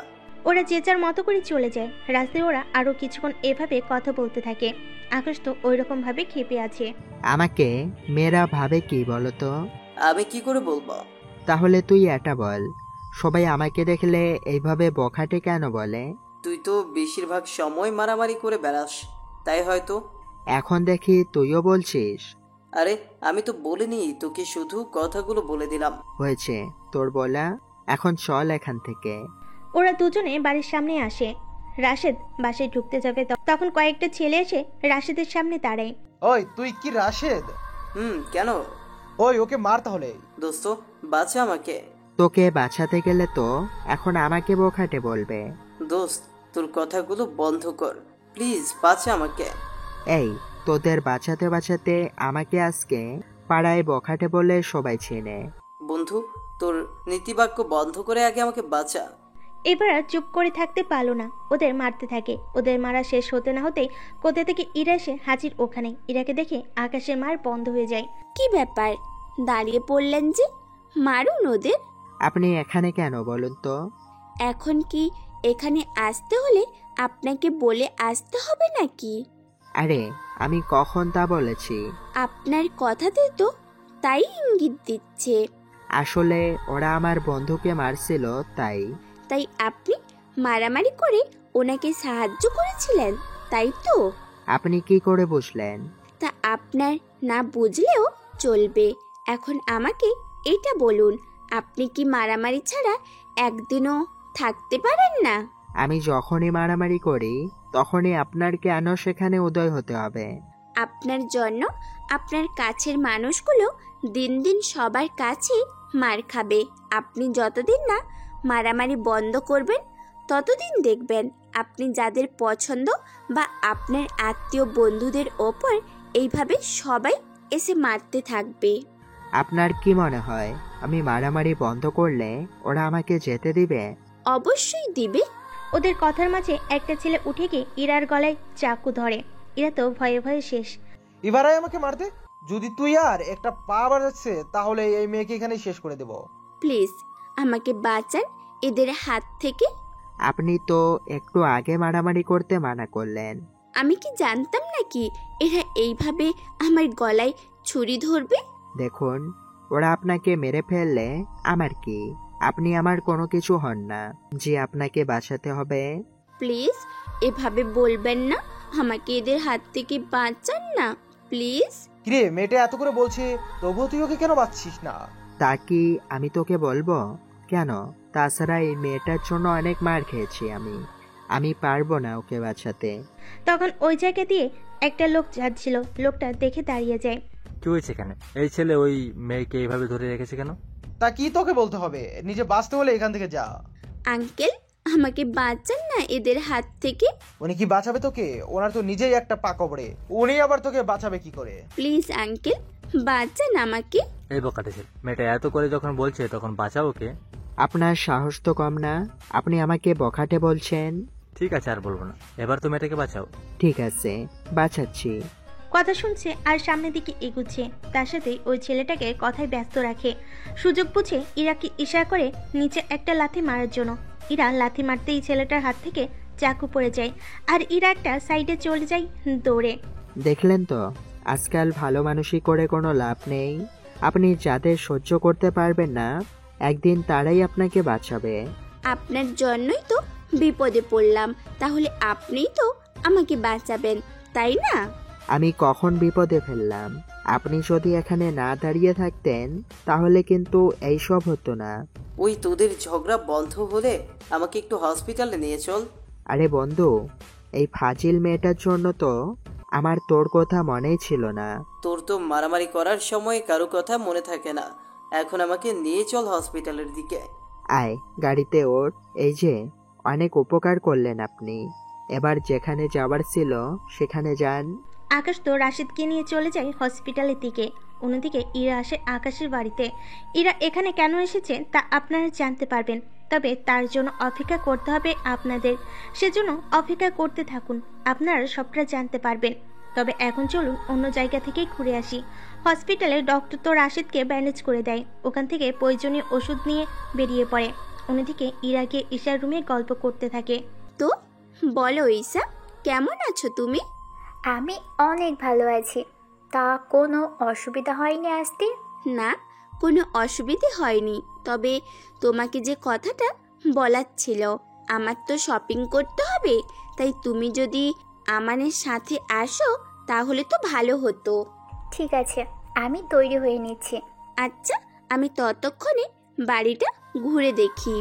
ওরা যে যার মতো করে চলে যায়। রাস্তায় ওরা আরো কিছুক্ষণ এভাবে কথা বলতে থাকে। আকাশ তো ওইরকম ভাবে খেপে আছে।
আমাকে মেয়েরা ভাবে কি বলতো?
আমি কি করে বলবো?
তাহলে তুই এটা বল, সবাই আমাকে দেখলে এইভাবে বখাটে কেন বলে?
তুই তো বেশিরভাগ সময় মারামারি করে বেড়াস, তাই হয়তো।
এখন দেখি তুইও বলছিস।
আরে আমি তো বলিনি তোকে, শুধু কথাগুলো বলে দিলাম।
হয়েছে তোর বলা, এখন চল এখান থেকে।
ওরা দুজনে বাড়ির সামনে আসে। রাশেদ বাসায় ঢুকতে যাবে, তখন কয়েকটা ছেলে এসে রাশেদের সামনে দাঁড়ায়।
ওই তুই কি রাশেদ?
কেন?
ওই ওকে মার তাহলে।
দোস্ত বাঁচা আমাকে।
তোকে বাঁচাতে গেলে তো এখন আমাকে বখাটে বলবে।
দোস্ত তোর কথাগুলো বন্ধ কর প্লিজ, বাঁচা আমাকে।
এই তোদের বাঁচাতে বাঁচাতে আমাকে আজকে পাড়ায় বখাটে বলে সবাই চেনে।
বন্ধু তোর নীতিবাক্য বন্ধ করে আগে আমাকে বাঁচা।
এবার আর চুপ করে থাকতে পারলো না, ওদের মারতে থাকে। ওদের মারা শেষ হতে না হতেই কোথা থেকে ইরা এসে হাজির ওখানে। ইরাকে দেখে আকাশের মার বন্ধ হয়ে যায়।
কি ব্যাপার, দাঁড়িয়ে পড়লেন যে? মারুন ওদের।
আপনি এখানে কেন বলুন তো?
এখন কি এখানে আসতে হলে আপনাকে বলে আসতে হবে নাকি?
আরে আমি কখন তা বলেছি?
আপনার কথাতে তো তাই ইঙ্গিত দিচ্ছে।
আসলে ওরা আমার বন্ধুকে মারছিল, তাই
আপনি মারামারি করে ওনাকে সাহায্য করেছিলেন, তাই তো?
আপনি কি করে বুঝলেন?
তা আপনার না বুঝলেও চলবে। এখন আমাকে এটা বলুন, আপনি কি মারামারি ছাড়া একদিনও থাকতে পারেন না?
আমি যখনই মারামারি করি তখনই আপনার কেন সেখানে উদয় হতে হবে?
আপনার জন্য আপনার কাছের মানুষগুলো দিন দিন সবার কাছে মার খাবে। আপনি যতদিন না মারামারি বন্ধ করবেন ততদিন দেখবেন আপনি যাদের পছন্দ বা আপনার আত্মীয় বন্ধুদের ওপর এইভাবে সবাই এসে মারতে থাকবে।
আপনার কি মনে হয় আমি মারামারি বন্ধ করলে ওরা আমাকে যেতে দিবে?
অবশ্যই দিবে।
ওদের কথার মাঝে একটা ছেলে উঠে গিয়ে ইরার গলায় চাকু ধরে। ইরা তো ভয়ে ভয়ে শেষ।
এবারে আমাকে মারতে? যদি তুই আর একটা পা বাড়াচ্ছে তাহলে এই মেয়েকে এখানেই শেষ করে দেব।
প্লিজ আমাকে বাঁচান এদের হাত থেকে।
আপনি তো একটু আগে মারামারি করতে মানা করলেন।
আমি কি জানতাম নাকি এরা এইভাবে আমার গলায় ছুরি ধরবে?
দেখুন, ওরা আপনাকে মেরে ফেললে আমার কি? আপনি আমার কোনো কিছু হন না যে আপনাকে বাঁচাতে হবে।
প্লিজ এভাবে বলবেন না, আমাকে এদের হাত থেকে বাঁচান না প্লিজ।
কিরে মেয়েটা এত করে বলছে তবুও তুই ওকে কেন বাঁচছিস না?
তা কি আমি তোকে বলবো? কেন? তাছাড়া এই মেয়েটার জন্য অনেক মার খেয়েছি আমি পারবো না ওকে বাঁচাতে।
তখন ওই জায়গা দিয়ে একটা লোক যাচ্ছিল। লোকটা দেখে দাঁড়িয়ে যায়।
কি হয়েছে কেন? এই ছেলে ওই মেয়েকে এইভাবে ধরে রেখেছে কেন?
তা কি তোকে বলতে হবে? নিজে বাঁচতে হলে এখান থেকে যা।
আঙ্কেল আমাকে বাঁচান না এদের হাত থেকে।
উনি কি বাঁচাবে তোকে? ওনার তো নিজেই একটা পা কবরে, উনি আবার তোকে বাঁচাবে কি করে?
প্লিজ আঙ্কেল বাঁচান আমাকে।
এই বকাটে ছেলে, মেয়েটা এত করে যখন বলছে তখন বাঁচাও ওকে।
আপনার সাহস তো কম না, আপনি আমাকে বখাটে বলছেন।
ঠিক আছে আর বলবো না, এবার তো মেয়েটাকে বাঁচাও।
ঠিক আছে বাঁচাচ্ছি।
কথা শুনছে আর সামনের দিকে এগুচ্ছে। তার সাথে ওই ছেলেটাকে কথায় ব্যস্ত রাখে। সুযোগ বুঝে ইরাকে ইশারা করে নিচে একটা লাথি মারার জন্য। ইরা লাথি মারতেই ছেলেটার হাত থেকে চাকু পড়ে যায় আর ইরা একটা সাইডে চলে যায় দৌড়ে।
দেখলেন তো, আজকাল ভালো মানুষই করে কোনো লাভ নেই। আপনি যাদের সহ্য করতে পারবেন না একদিন তারাই আপনাকে বাঁচাবে।
আপনার জন্যই তো বিপদে পড়লাম, তাহলে আপনিই তো আমাকে বাঁচাবেন তাই না?
আমি কখন বিপদে ফেললাম? আপনি যদি এখানে না দাঁড়িয়ে থাকতেন তাহলে কিন্তু এইসব হতো না।
ওই তোদের ঝগড়া বন্ধ হলে আমাকে একটু হসপিটালে নিয়ে চল।
আরে বন্ধু, এই ফাজিল মেয়েটার জন্য তো আমার তোর কথা মনেই ছিল না।
তোর তো মারামারি করার সময় কারো কথা মনে থাকে না, এখন আমাকে নিয়ে চল হসপিটালের দিকে।
আয় গাড়িতে ওঠ। এই যে অনেক উপকার করলেন আপনি, এবার যেখানে যাবার ছিল সেখানে যান।
আকাশ তো রাশিদকে নিয়ে চলে যায় হসপিটালের দিকে। অন্যদিকে ইরা আসে আকাশের বাড়িতে। ইরা এখানে কেন এসেছে তা আপনারা জানতে পারবেন, তবে তার জন্য অপেক্ষা করতে হবে আপনাদের। সেজন্য অপেক্ষা করতে থাকুন, আপনারা সবটা জানতে পারবেন। তবে এখন চলুন অন্য জায়গা থেকেই ঘুরে আসি। হসপিটালে ডক্টর তো রাশেদকে ব্যান্ডেজ করে দেয়, ওখান থেকে প্রয়োজনীয় ওষুধ নিয়ে বেরিয়ে পড়ে। অন্যদিকে ইরা গিয়ে ঈশার রুমে গল্প করতে থাকে।
তো বলো ঈশা, কেমন আছো তুমি?
আমি অনেক ভালো আছি। তা কোনো অসুবিধা হয়নি আসতে?
না, কোনো অসুবিধে হয়নি। তবে তোমাকে যে কথাটা বলার ছিল, আমার তো শপিং করতে হবে, তাই তুমি যদি আমানের সাথে আসো তাহলে তো ভালো হতো।
ঠিক আছে, আমি তৈরি হয়ে নিচ্ছি।
আচ্ছা, আমি ততক্ষণে বাড়িটা ঘুরে দেখি।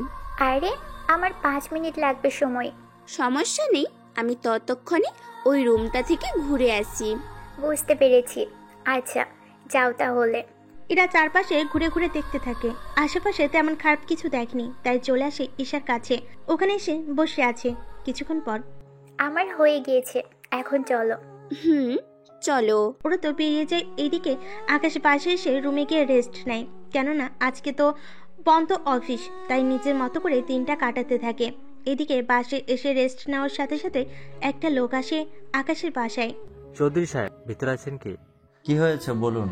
আরে আমার 5 মিনিট লাগবে সময়।
সমস্যা নেই, আমি ততক্ষণে ওই রুমটা থেকে ঘুরে আসি।
বুঝতে পেরেছি। আচ্ছা যাও তাহলে।
ইরা চারপাশে ঘুরে ঘুরে দেখতে থাকে। আশেপাশে তেমন খারাপ কিছু দেখেনি, তাই চলে আসে ঈশার কাছে। ওখানে এসে বসে আছে। কিছুক্ষণ পর,
আমার হয়ে গিয়েছে, এখন চলো।
চলো।
ওরা তো বেরিয়ে যায়। এইদিকে আকাশ পাশে এসে রুমে গিয়ে রেস্ট নেয়, কেননা আজকে তো বন্ধ অফিস, তাই নিজের মতো করে দিনটা কাটাতে থাকে। এদিকে বাসে এসে রেস্ট নেওয়ার সাথে সাথে একটা লোক আসে আকাশের বাসায়।
চৌধুরী সাহেব, ভিতরে আছেন কি?
কি হয়েছে বলুন।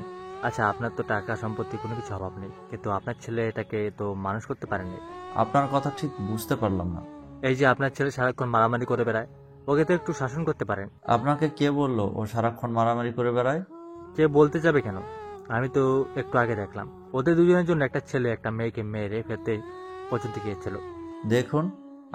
আচ্ছা, আপনার তো টাকা সম্পত্তি কোনো কিছু অভাব নেই, কিন্তু আপনার ছেলে এটাকে তো মানুষ করতে পারেনি।
আপনার কথা ঠিক বুঝতে পারলাম না।
এই যে আপনার ছেলে সারাক্ষণ মারামারি করে বেড়ায়, ওকে তো একটু শাসন করতে পারেন।
আপনাকে কে বললো ও সারাক্ষণ মারামারি করে বেড়ায়?
কে বলতে যাবে কেন? আমি তো একটু আগে দেখলাম ওদের দুজনের জন্য একটা ছেলে একটা মেয়েকে মেরে ফেলতে পর্যন্ত গিয়েছিল।
দেখুন,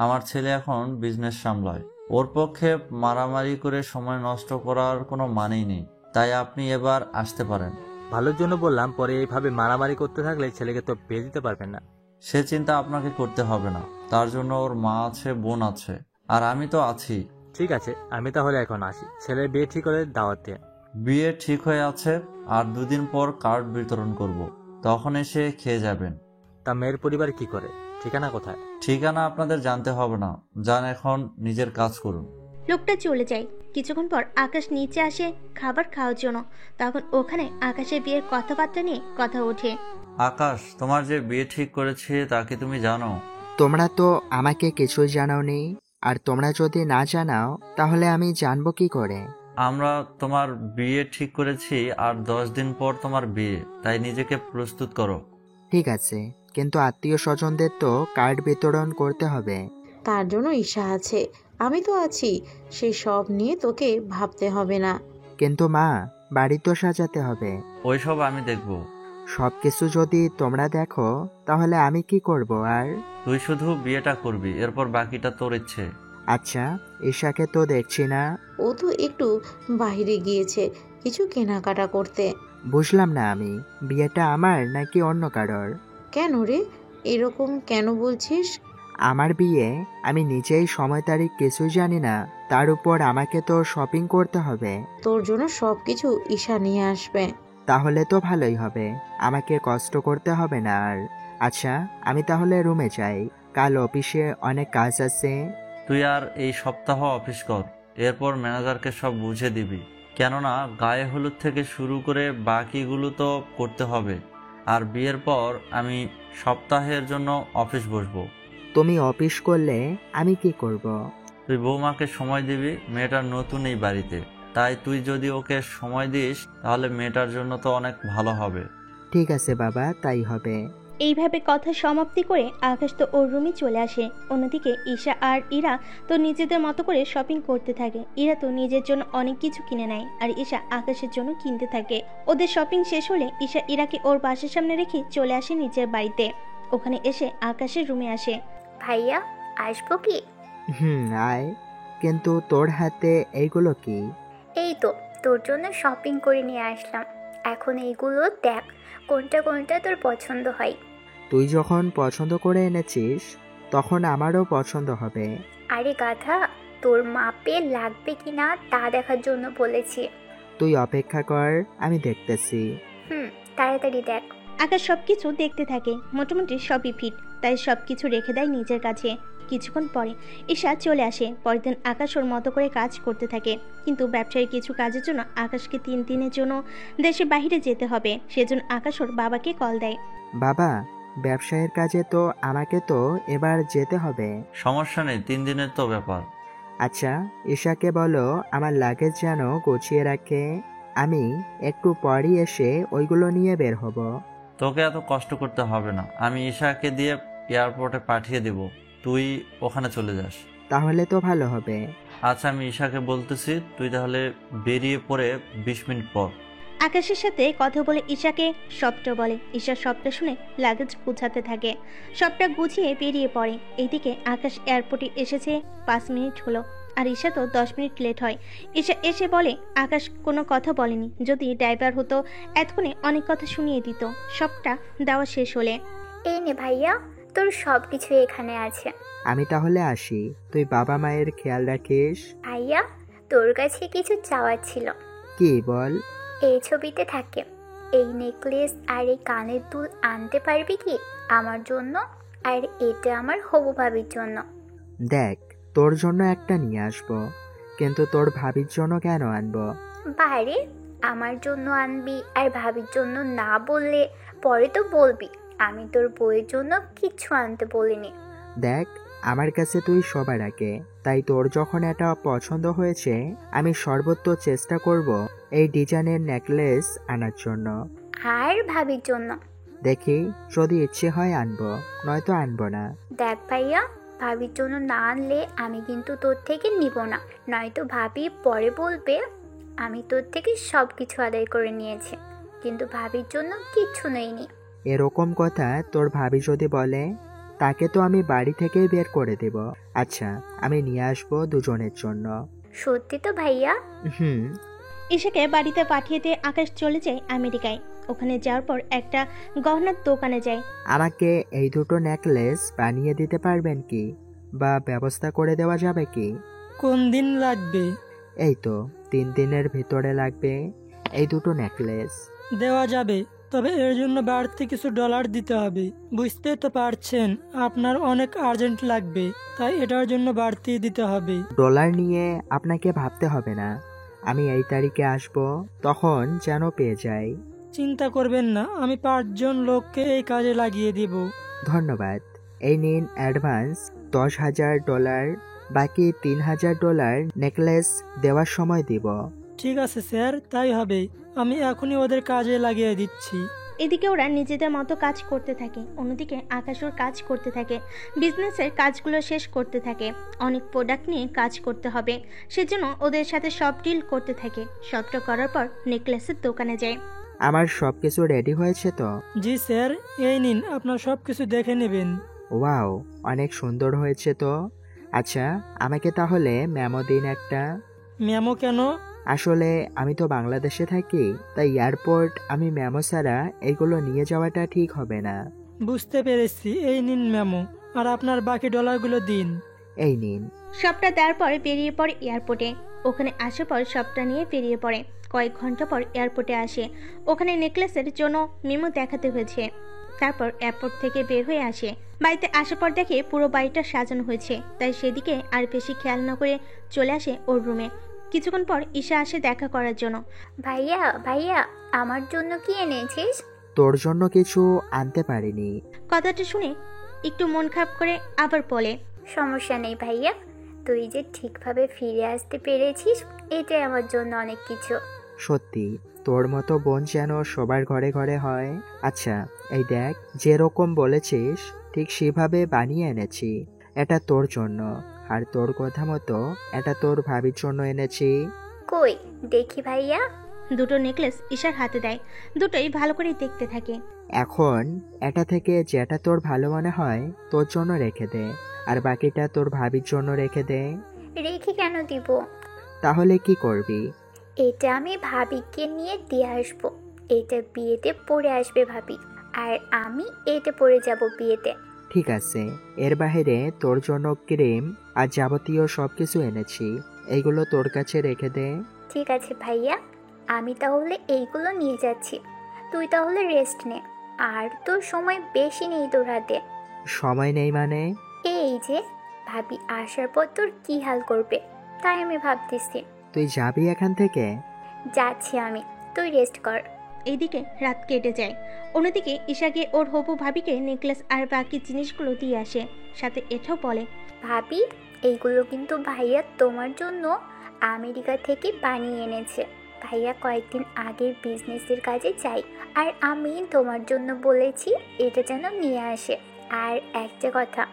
আমার ছেলে এখন বিজনেস সামলায়, ওর পক্ষে মারামারি করে সময় নষ্ট করার কোনো মানেই নেই। তাই আপনি এবার আসতে পারেন।
ভালোর জন্য বললাম, পরে এইভাবে মারামারি করতে থাকলে ছেলেকে তো বিয়ে দিতে পারবেন না।
সে চিন্তা আপনাকে করতে হবে না, তার জন্য ওর মা আছে, বোন আছে, আর আমি তো আছি।
ঠিক আছে, আমি তাহলে এখন আসি। ছেলের বিয়ে ঠিক হলে দাওয়াত দিয়ে।
বিয়ে ঠিক হয়ে আছে, আর 2 দিন পর কার্ড বিতরণ করব, তখন এসে খেয়ে যাবেন।
তা মেয়ের পরিবার কি করে? ঠিকানা কোথায়?
ঠিকানা আপনাদের জানতে হবে না, যান এখন নিজের কাজ করুন।
লোকটা চলে যায়। কিছুক্ষণ পর আকাশ নিচে আসে খাবার খাওয়ার জন্য। তখন ওখানে আকাশের বিয়ের কথাবার্তা নিয়ে কথা ওঠে।
আকাশ, তোমার যে বিয়ে ঠিক করেছে তা কি তুমি জানো?
তোমরা তো আমাকে কিছুই জানাওনি, আর তোমরা যদি না জানাও তাহলে আমি জানবো কি করে?
আমরা তোমার বিয়ে ঠিক করেছি, আর 10 দিন পর তোমার বিয়ে, তাই নিজেকে প্রস্তুত করো।
ঠিক আছে, কিন্তু আত্মীয় স্বজনদের তো কার্ড বিতরণ করতে হবে।
তার জন্য ঈশা আছে, আমি তো আছি, সে সব নিয়ে তোকে ভাবতে হবে না।
কিন্তু মা, বাড়ি তো সাজাতে হবে।
ওইসব আমি দেখব।
সবকিছু যদি তোমরা দেখো তাহলে আমি কি করব? আর
তুই শুধু বিয়েটা করবি, এরপর বাকিটা তোর ইচ্ছে।
আচ্ছা, ঈশাকে তো দেখছি না।
ও তো একটু বাইরে গিয়েছে কিছু কেনাকাটা করতে।
বুঝলাম না আমি, বিয়েটা আমার নাকি অন্য কারোর?
কেন রে, এরকম কেন বলছিস?
আমার বিয়ে, আমি নিজেই সময় তারিখ কিছুই জানি না, তার উপর আমাকে তো শপিং করতে হবে।
তোর জন্য সবকিছু ঈশা নিয়ে আসবে।
তাহলে তো ভালোই হবে, আমাকে কষ্ট করতে হবে না আর। আচ্ছা, আমি তাহলে রুমে যাই, কাল অফিসে অনেক কাজ আছে।
তুই আর এই সপ্তাহ অফিস কর, এরপর ম্যানেজারকে সব বুঝে দিবি, কেননা গায়ে হলুদ থেকে শুরু করে বাকিগুলো তো করতে হবে। আর বিয়ের পর আমি সপ্তাহের জন্য অফিস বসবো।
তুমি অফিস করলে আমি কি করব?
তুই বৌমাকে সময় দিবি, মেয়েটার নতুন এই বাড়িতে, তাই তুই যদি ওকে সময় দিস তাহলে মেয়েটার জন্য তো অনেক ভালো হবে।
ঠিক আছে বাবা, তাই হবে।
এইভাবে কথা সমাপ্তি করে আকাশ তো ওর রুমে চলে আসে। অন্যদিকে ঈশা আর ইরা তো নিজেদের মতো করে শপিং করতে থাকে। ইরা তো নিজের জন্য অনেক কিছু কিনে নেয়, আর ঈশা আকাশের জন্য কিনতে থাকে। ওদের শপিং শেষ হলে ঈশা ইরাকে ওর বাসার সামনে রেখে চলে আসে নিজের বাড়িতে। ওখানে এসে আকাশের রুমে আসে।
ভাইয়া, আসবো কি?
আয়, কিন্তু তোর হাতে এইগুলো কি?
এই তো তোর জন্য শপিং করে নিয়ে আসলাম। এখন এইগুলো দেখ কোনটা কোনটা তোর পছন্দ হয়।
তুই যখন পছন্দ করে এনেছিস তখন আমারও পছন্দ হবে।
আরে গাধা, তোর মাপে লাগবে কিনা তা দেখার জন্য বলেছি।
তুই অপেক্ষা কর, আমি দেখতেছি।
তাড়াতাড়ি দেখ।
আকাশ সবকিছু দেখতে থাকে, মোটামুটি সবই ফিট, তাই সবকিছু রেখে দেয় নিজের কাছে। কিছুক্ষণ পরে ঈশা চলে আসে। পরের দিন আকাশ ওর মতো করে কাজ করতে থাকে, কিন্তু ব্যবসায়ী কিছু কাজের জন্য আকাশকে 3 দিনের জন্য দেশের বাইরে যেতে হবে। সেজন্য আকাশ ওর বাবাকে কল দেয়।
বাবা, ব্যবসায়ের কাজে তো আমাকে তো এবার যেতে হবে।
সমস্যা নেই, 3 দিনের তো ব্যাপার।
আচ্ছা, ঈশাকে বলো আমার লাগেজ যেন গুছিয়ে রাখে। আমি একটু পরই এসে ওইগুলো নিয়ে বের হব।
তোকে এত কষ্ট করতে হবে না, আমি ঈশাকে দিয়ে এয়ারপোর্টে পাঠিয়ে দেব, তুই ওখানে চলে যাস।
তাহলে তো ভালো হবে।
আচ্ছা, আমি ঈশাকে বলতেছি, তুই তাহলে বেরিয়ে পড়ে 20 মিনিট পর।
আকাশের সাথে কথা বলে ঈশাকে সবটা বলে। ঈশা সবটা শুনে লাগেজ গুছাতে থাকে, সবটা গুছিয়ে বেরিয়ে পড়ে। এইদিকে আকাশ এয়ারপোর্টে এসেছে 5 মিনিট হলো, আর ঈশা তো 10 মিনিট লেট হয়। ঈশা এসে বলে আকাশ কোনো কথা বলেনি, যদি ড্রাইভার হতো এতক্ষণে অনেক কথা শুনিয়ে দিত। সবটা দেওয়া শেষ হলে,
এই নে ভাইয়া, তোর সব কিছু এখানে আছে।
আমি তাহলে আসি, তুই বাবা মায়ের খেয়াল রাখিস।
ভাইয়া, তোর কাছে কিছু চাওয়ার ছিল।
কি বল?
এই ছবিতে থাকে এই নেকলেস আর এই কানের দুল আনতে পারবি কি আমার জন্য? আর এটা আমার হবু ভাবির জন্য।
দেখ, তোর জন্য একটা নিয়ে আসবো, কিন্তু তোর ভাবির জন্য কেন আনবো?
বারে, আমার জন্য আনবি আর ভাবির জন্য না বললে পরে তো বলবি আমি তোর বউয়ের জন্য কিছু আনতে বলিনি।
দেখ, আমার কাছে তুই সবার আগে, তাই তোর যখন এটা পছন্দ হয়েছে আমি সর্বোচ্চ চেষ্টা করব এই ডিজাইনের নেকলেস আনার জন্য।
আর ভাবির জন্য
দেখি, যদি ইচ্ছে হয় আনবো, নয়তো আনবো না।
দেখ ভাইয়া, ভাবির জন্য না আনলে আমি কিন্তু তোর থেকে নিব না, নয়তো ভাবি পরে বলবে আমি তোর থেকে সব কিছু আদায় করে নিয়েছি কিন্তু ভাবির জন্য কিচ্ছু নেইনি।
এরকম কথা তোর ভাবি যদি বলে, তাকে তো আমি বাড়ি থেকেই বের করে দেব। আচ্ছা, আমি নিয়ে আসবো দুজনের জন্য।
সত্যি তো ভাইয়া?
হুম।
ঈশাকে বাড়িতে পাঠিয়ে দিয়ে আকাশ চলে যায় আমেরিকায়। ওখানে যাওয়ার পর একটা গহনার দোকানে যায়।
আমাকে এই দুটো নেকলেস বানিয়ে দিতে পারবেন কি, বা ব্যবস্থা করে দেওয়া যাবে কি?
কোন দিন লাগবে?
এই তো 3 দিনের ভিতরে লাগবে এই দুটো নেকলেস।
দেওয়া যাবে, তবে এর জন্য বাড়তি কিছু ডলার দিতে হবে। বুঝতে তো পারছেন আপনার অনেক আর্জেন্ট লাগবে, তাই এটার জন্য বাড়তি দিতে হবে।
ডলার নিয়ে আপনাকে ভাবতে হবে না, আমি এই তারিখে আসব, তখন যেন পেয়ে যাই।
চিন্তা করবেন না, আমি 5 জন লোককে এই কাজে লাগিয়ে দিব।
ধন্যবাদ। এই নিন অ্যাডভান্স $10,000, বাকি $3,000 নেকলেস দেওয়ার সময় দিব।
ঠিক আছে স্যার, তাই হবে। আমি এখনই ওদের কাজে লাগিয়ে দিচ্ছি।
এদিকে ওরা নিজেদের মতো কাজ করতে থাকে, অন্যদিকে আকাশও কাজ করতে থাকে। বিজনেসের কাজগুলো শেষ করতে থাকে, অনেক প্রোডাক্ট নিয়ে কাজ করতে হবে, সেজন্য ওদের সাথে সব ডিল করতে থাকে। সবটা করার পর নেকলেসের দোকানে যায়।
আমার সবকিছু রেডি হয়েছে তো?
জি স্যার, এই নিন, আপনার সবকিছু দেখে নেবেন।
ওয়াও, অনেক সুন্দর হয়েছে তো। আচ্ছা, আমাকে তাহলে মেমো দিন একটা।
মেমো কেন?
আসলে আমি তো বাংলাদেশে থাকি, তাই এয়ারপোর্ট আমি মেমো ছাড়া এগুলো নিয়ে যাওয়াটা ঠিক হবে না।
বুঝতে পেরেছি, এই নিন মেমো, আর আপনার বাকি ডলারগুলো দিন।
এই নিন।
সবটা দেওয়ার পর বেরিয়ে পড়ে এয়ারপোর্টে। ওখানে আসার পর সবটা নিয়ে বেরিয়ে পড়ে। কয়েক ঘন্টা পর এয়ারপোর্টে আসে। ওখানে নেকলেসের জন্য মেমো দেখাতে হয়েছে। তারপর এয়ারপোর্ট থেকে বের হয়ে আসে। বাড়িতে আসার পর দেখে পুরো বাড়িটা সাজানো হয়েছে, তাই সেদিকে আর বেশি খেয়াল না করে চলে আসে ওর রুমে। কিছুক্ষণ পর ঈশা আসে দেখা করার জন্য।
ভাইয়া ভাইয়া, আমার জন্য কি এনেছিস?
তোর জন্য কিছু আনতে পারিনি।
কথাটা শুনে একটু মন খারাপ করে আবার বলে,
সমস্যা নেই ভাইয়া, তুই যে ঠিকভাবে ফিরে আসতে পেরেছিস এটাই আমার জন্য অনেক কিছু।
সত্যি, তোর মতো বোন যেন সবার ঘরে ঘরে হয়। আচ্ছা, এই দেখ, যেরকম বলেছিস ঠিক সেভাবে বানিয়ে এনেছি। এটা তোর জন্য, আর তোর কথা মতো এটা তোর ভাবির জন্য এনেছি।
কই দেখি ভাইয়া।
দুটো নেকলেস ঈশার হাতে দেয়। দুটোই ভালো করে দেখতে থাকে।
এখন এটা থেকে যেটা তোর ভালো মনে হয় তোর জন্য রেখে দে, আর বাকিটা তোর ভাবির জন্য রেখে দে।
রেখে কেন দিব?
তাহলে কি করবি?
এটা আমি ভাবিকে নিয়ে দিয়ে আসবো, এটা বিয়েতে পরে আসবে ভাবি, আর আমি এটা পরে যাব বিয়েতে।
ঠিক আছে, এর বাইরে তোর জন্য ক্রিম আর যাবতীয় সবকিছু এনেছি, এইগুলো তোর কাছে রেখে দে।
ঠিক আছে ভাইয়া, আমি তাহলে এইগুলো নিয়ে যাচ্ছি, তুই তাহলে রেস্ট নে। আর তোর সময় বেশি নেই তোর হাতে।
সময় নেই মানে?
এই যে ভাবি আসার পর তোর কি হাল করবে তাই আমি ভাবতেছি।
তুই যাবি এখান থেকে?
যাচ্ছি আমি, তুই রেস্ট কর।
এইদিকে রাত কেটে যায়। অন্যদিকে ঈশা গিয়ে ওর হবু ভাবিকে নেকলেস আর বাকি জিনিসগুলো দিয়ে আসে, সাথে এটাও বলে,
ভাবি এইগুলো কিন্তু ভাইয়া তোমার জন্য আমেরিকা থেকে বানিয়ে এনেছে। ভাইয়া কয়েকদিন আগে বিজনেসের কাজে যাই, আর আমি তোমার জন্য বলেছি এটা যেন নিয়ে আসে। আর একটা কথা,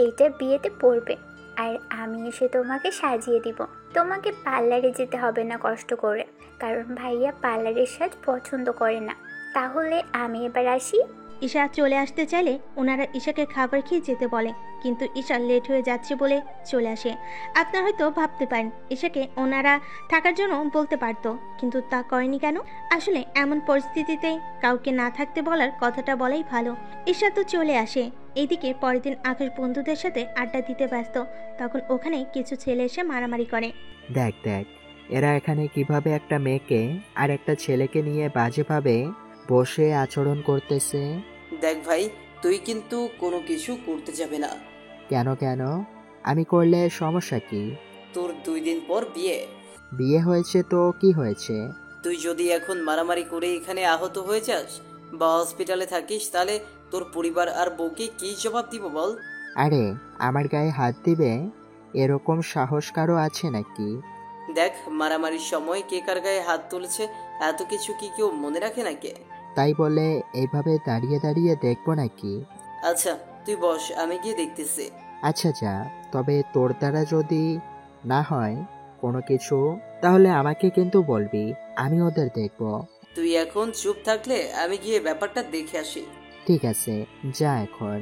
এটা বিয়েতে পরবে, আর আমি এসে তোমাকে সাজিয়ে দিব। তোমাকে পার্লারে যেতে হবে না কষ্ট করে, কারণ ভাইয়া পার্লারের সাজ পছন্দ করে না। তাহলে আমি এবার আসি।
ঈশা চলে আসতে চাইলে ওনারা ঈশাকে খাবার খেয়ে যেতে বলে, কিন্তু ঈশা লেট হয়ে যাচ্ছে বলে চলে আসে। আপনারা হয়তো ভাবতে পারেন ঈশাকে ওনারা থাকার জন্য বলতে পারতো, কিন্তু তা করেনি কেন? আসলে এমন পরিস্থিতিতে কাউকে না থাকতে বলার কথাটা বলাই ভালো। ঈশা তো চলে আসে। এইদিকে পরের দিন আকাশ বন্ধুদের সাথে আড্ডা দিতে ব্যস্ত, তখন ওখানে কিছু ছেলে এসে মারামারি করে।
দেখ দেখ এরা এখানে কিভাবে একটা মেয়েকে আর একটা ছেলেকে নিয়ে বাজেভাবে বসে আচরণ করতেছে।
দেখ ভাই, তুই কিন্তু কোনো কিছু করতে যাবে না।
কেন কেন? আমি করলে সমস্যা কি?
তোর 2 দিন পর বিয়ে।
বিয়ে হয়েছে তো কি হয়েছে?
তুই যদি এখন মারামারি করে এখানে আহত হয়ে যাস বা হসপিটালে থাকিস, তাহলে তোর পরিবার আর বউকে কি জবাব দিব বল?
আরে আমার গায়ে হাত দিবে এরকম সাহস কারো আছে নাকি?
দেখ, মারামারির সময় কে কার গায়ে হাত তুলেছে এত কিছু কি কেউ মনে রাখে নাকি?
তাই বলে এইভাবে দাঁড়িয়ে দাঁড়িয়ে দেখবো নাকি?
আচ্ছা তুই বস, আমি গিয়ে দেখতেছি।
আচ্ছা যা, তবে তোর দ্বারা যদি না হয় কোনো কিছু, তাহলে আমাকে কিন্তু বলবি, আমি ওদের দেখব।
তুই এখন চুপ থাকলে আমি গিয়ে ব্যাপারটা দেখে আসি।
ঠিক আছে, যা এখন।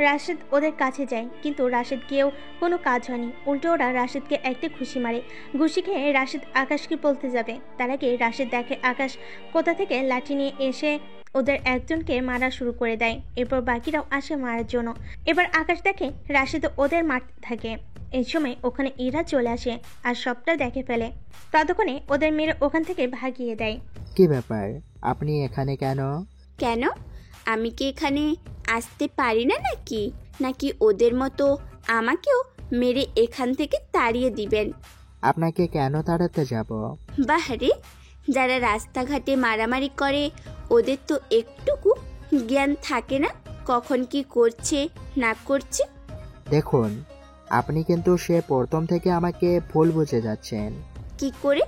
রাশেদ ওদের কাছে যায়, কিন্তু রাশেদ গিয়েও কোনো কাজ হয়নি। উল্টো ওরা রাশেদকে একটা ঘুষি মারে। ঘুষি খেয়ে রাশেদ আকাশকে বলতে যাবে, তার আগে রাশেদ দেখে আকাশ কোথা থেকে লাঠি নিয়ে এসে ওদের একজনকে মারা শুরু করে দেয়। এরপর বাকিরাও আসে মারার জন্য। এবার আকাশ দেখে রাশেদ ওদের মারতে থাকে। এই সময় ওখানে ইরা চলে আসে আর সবটা দেখে ফেলে। ততক্ষণে ওদের মেরে ওখান থেকে ভাগিয়ে দেয়।
কি ব্যাপার, আপনি এখানে কেন?
কেন? আমি কি এখানে আসতে পারি না নাকি? নাকি ওদের মতো আমাকেও মেরে এখান থেকে তাড়িয়ে দিবেন?
আপনাকে কেন তাড়াতে যাব?
বাহারে, যারা রাস্তাঘাটে মারামারি করে ওদের তো একটুকু জ্ঞান থাকে না, কখন কি করছে না করছে।
দেখুন, আপনি কিন্তু সে প্রথম থেকে আমাকে ভুল বুঝে যাচ্ছেন।
কি করে?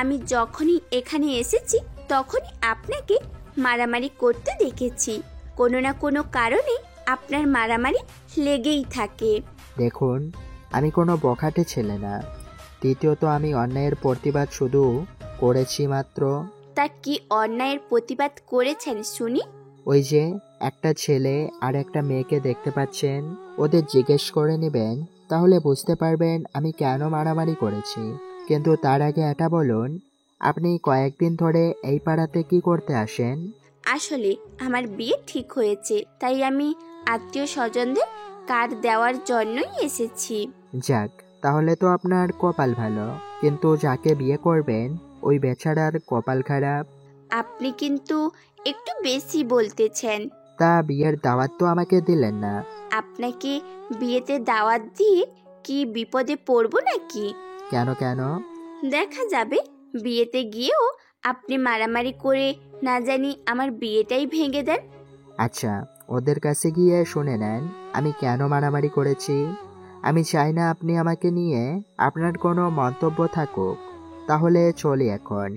আমি যখনই এখানে এসেছি তখনই আপনাকে মারামারি করতে দেখেছি। কোনো না কোনো কারণে আপনার মারামারি লেগেই থাকে।
দেখুন, আমি কোনো বখাটে ছেলে না। দ্বিতীয়ত আমি অন্যায়ের প্রতিবাদ শুধু করেছি মাত্র।
তা কি অন্যায়ের প্রতিবাদ করেছেন শুনি?
ওই যে একটা ছেলে আর একটা মেয়েকে দেখতে পাচ্ছেন, ওদের জিজ্ঞেস করে নেবেন, তাহলে বুঝতে পারবেন আমি কেন মারামারি করেছি। কিন্তু তার আগে এটা বলুন, আপনি কয়েকদিন ধরে এই পাড়াতে কি করতে আসেন?
আসলে আমার বিয়ে ঠিক হয়েছে, তাই আমি আত্মীয় স্বজনদের কার্ড দেওয়ার জন্যই এসেছি।
যাক, তাহলে তো আপনার কপাল ভালো, কিন্তু যাকে বিয়ে করবেন ওই বেচারার কপাল খারাপ।
আপনি কিন্তু একটু বেশি বলতেছেন।
তা বিয়ের দাওয়াত তো আমাকে দিলেন না।
আপনাকে বিয়েতে দাওয়াত দিয়ে কি বিপদে পড়ব নাকি?
কেন কেন?
দেখা যাবে বিয়েতে গিয়েও আপনি মারামারি করে না জানি আমার বিয়েটাই ভেঙে দেন।
আচ্ছা, ওদের কাছে গিয়ে শুনে নেন আমি কেন মারামারি করেছি। আমি চাই না আপনি আমাকে নিয়ে আপনার কোনো মন্তব্য থাকুক। তাহলে চলি এখন।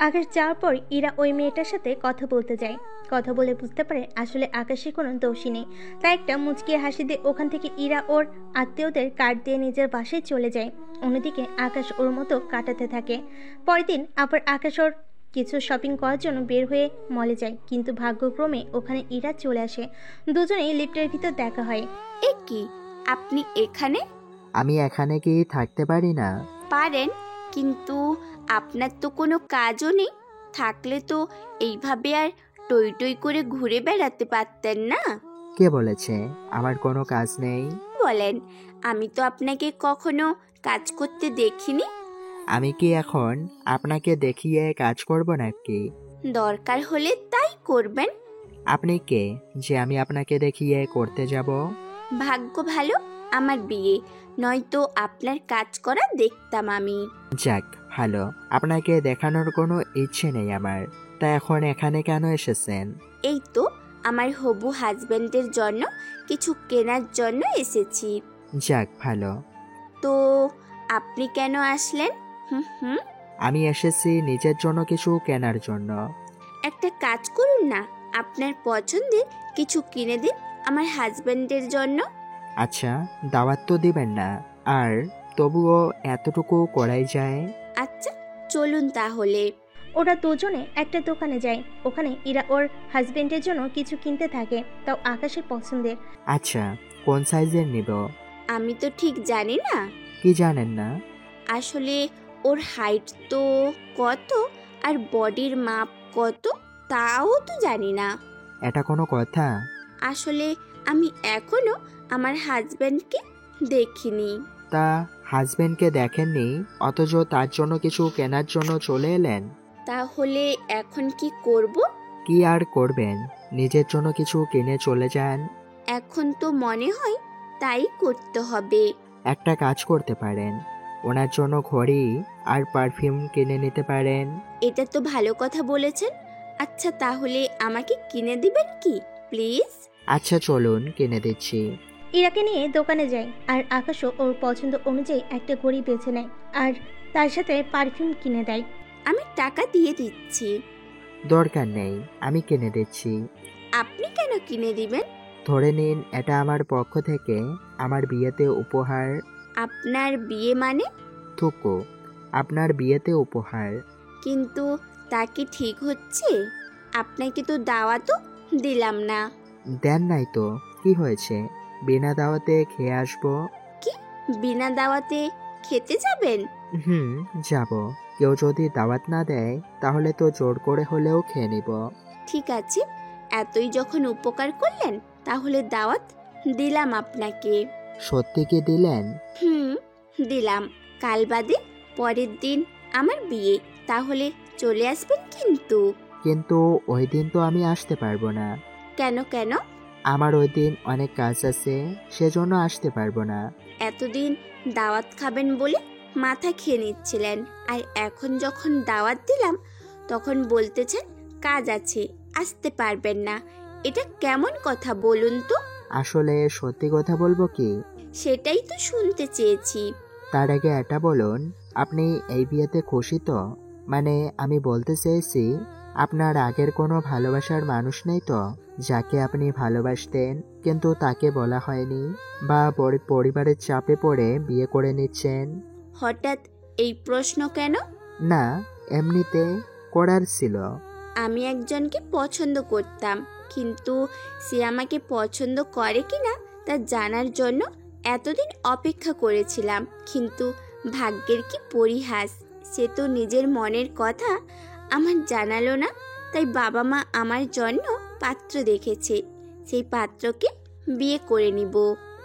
আকাশ যাওয়ার পর ইরা ওই মেয়েটার সাথে কথা বলতে যায়। কথা বলে বুঝতে পারে আসলে আকাশে কোনো দোষী নেই। তাই একটা মুচকি হাসি দিয়ে ওখান থেকে ইরা ওর আত্মীয়দের কার্ড দিয়ে নিজের বাসায় চলে যায়। অন্যদিকে আকাশ ওর মতো কাটাতে থাকে। পরের দিন আবার আকাশ ওর কিছু শপিং করার জন্য বের হয়ে মলে যায়, কিন্তু ভাগ্যক্রমে ওখানে ইরা চলে আসে। দুজনেই লিফটের ভিতর দেখা হয়।
এ কি, আপনি এখানে?
আমি এখানে কি থাকতে পারি না?
পারেন, কিন্তু আপনার তো কোনো কাজও নেই। থাকলে তো এইভাবে আর টই টই করে ঘুরে বেড়াতে পারতেন না।
কে বলেছে আমার কোনো কাজ নেই?
বলেন, আমি তো আপনাকে কখনো কাজ করতে দেখিনি।
আমি কি এখন আপনাকে দেখিয়ে কাজ করব নাকি?
দরকার হলে তাই করবেন।
আপনি কে যে আমি আপনাকে দেখিয়ে করতে যাব?
ভাগ্য ভালো আমার বিয়ে, নয়তো আপনার কাজ করা দেখতাম আমি।
যাক ভালো, আপনাকে দেখানোর কোনো ইচ্ছে নেই আমার। তা এখন এখানে কেন এসেছেন?
এই তো আমার হবু হাজবেন্ডের জন্য কিছু কেনার জন্য এসেছি।
যাক ভালো,
তো আপনি কেন আসলেন? হুম হুম
আমি এসেছি নিজের জন্য কিছু কেনার জন্য।
একটা কাজ করুন না, আপনার পছন্দের কিছু কিনে দিন আমার হাজবেন্ডের জন্য।
আচ্ছা, দাওয়াত তো দিবেন না, আর তবুও এতটুকু করাই যায়।
আচ্ছা চলুন তাহলে।
ওরা দুজনে একটা দোকানে যায়। ওখানে ইরা ওর হাজবেন্ডের জন্য কিছু কিনতে থাকে, তাও আকাশের পছন্দের।
আচ্ছা, কোন সাইজের নিব?
আমি তো ঠিক জানি না।
কি জানেন না?
আসলে ওর হাইট তো কত আর বডির মাপ কত তাও তো জানি না।
এটা কোনো কথা?
আসলে আমি এখনো আমার হাজবেন্ডকে দেখিনি।
তা হাজবেন্ডকে দেখেননি, অথচ তার জন্য কিছু কেনার জন্য চলে এলেন?
তাহলে এখন কি করব?
কি আর করবেন, নিজের জন্য কিছু কিনে চলে যান।
এখন তো মনে হয় তাই করতে হবে।
একটা কাজ করতে পারেন, ওনার জন্য ঘড়ি আর পারফিউম কিনে নিতে পারেন।
এটা তো ভালো কথা বলেছেন। আচ্ছা তাহলে আমাকে কিনে দিবেন কি প্লিজ?
আচ্ছা চলুন, কিনে দিচ্ছি।
ইরাকে নিয়ে দোকানে যায়, আর আকাশও ওর পছন্দ অনুযায়ী একটা ঘড়ি বেছে নেয় আর তার সাথে পারফিউম কিনে দেয়।
আমি টাকা দিয়ে দিচ্ছি।
দরকার নেই, আমি কিনে দিচ্ছি।
আপনি কেন কিনে দিবেন?
ধরে নিন, এটা আমার পক্ষ থেকে আমার বিয়েতে উপহার।
আপনার বিয়ে মানে?
থুকু, আপনার বিয়েতে উপহার।
কিন্তু তা কি ঠিক হচ্ছে? আপনাকে তো দাওয়াতও দিলাম না।
দেন নাই তো কি হয়েছে, বিনা দাওয়াতে খেয়ে আসবো।
কি বিনা দাওয়াতে খেতে যাবেন?
যাব। কেউ যদি দাওয়াত না দেয় তাহলে তো জোর করে হলেও খেয়ে নিব।
ঠিক আছে, এতই যখন উপকার করলেন তাহলে দাওয়াত দিলাম আপনাকে।
সত্যি কি দিলেন?
দিলাম। কাল বাদে পরের দিন আমার বিয়ে, তাহলে চলে আসবেন কিন্তু।
কিন্তু ওই দিন তো আমি আসতে পারবো না।
কেন কেন?
আমার ওই দিন অনেক কাজ আছে, সেজন্য আসতে পারবো না।
এতদিন দাওয়াত খাবেন বলে মাথা খেয়ে নিচ্ছিলেন, আর এখন যখন দাওয়াত দিলাম তখন বলতেছেন কাজ আছে, আসতে পারবেন না। এটা কেমন কথা বলুন তো?
আসলে সত্যি কথা বলবো কি?
সেটাই তো শুনতে চেয়েছি।
তার আগে এটা বলুন, আপনি এই বিয়েতে খুশি তো? মানে আমি বলতে চেয়েছি, আপনার আগের কোনো ভালোবাসার মানুষ নেই তো, যাকে আপনি ভালোবাসতেন কিন্তু তাকে বলা হয়নি, বা পরিবারের চাপে পড়ে বিয়ে করে নিচ্ছেন?
হঠাৎ এই প্রশ্ন কেন?
না, এমনিতে করার ছিল।
আমি একজনকে পছন্দ করতাম, কিন্তু সে আমাকে পছন্দ করে কিনা তা জানার জন্য এতদিন অপেক্ষা করেছিলাম। কিন্তু ভাগ্যের কি পরিহাস, সে তো নিজের মনের কথা আমার জানালো না। তাই বাবা মা আমার জন্য পাত্র দেখেছে, সেই পাত্রকে বিয়ে করে নিব।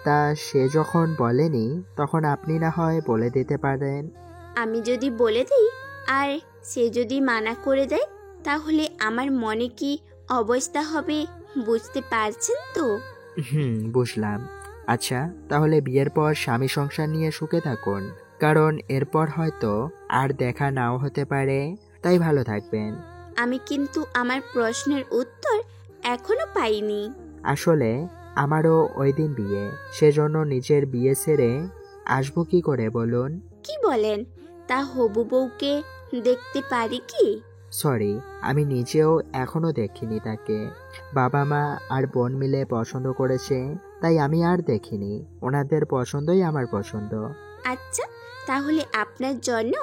তা সে যখন বলেনি তখন আপনি না হয় বলে দিতে পারেন।
আমি যদি বলে দিই আর সে যদি মানা করে দেয় তাহলে আমার মনে কি অবস্থা হবে বুঝতে পারছেন তো?
বুঝলাম। আচ্ছা তাহলে বিয়ের পর স্বামী সংসার নিয়ে সুখে থাকুন, কারণ এরপর হয়তো আর দেখা নাও হতে পারে। তাই ভালো থাকবেন।
আমি কিন্তু আমার প্রশ্নের উত্তর এখনো পাইনি।
আসলে আমারও ওই দিন বিয়ে, সেজন্য নিজের বিয়ে ছেড়ে আসবো কি করে বলুন?
কি বলেন? তা হবু বউকে দেখতে পারি কি?
সরি, আমি নিজেও এখনো দেখিনি তাকে। বাবা মা আর বোন মিলে পছন্দ করেছে, তাই আমি আর দেখিনি। ওনাদের পছন্দই আমার পছন্দ।
আচ্ছা তাহলে আপনার জন্য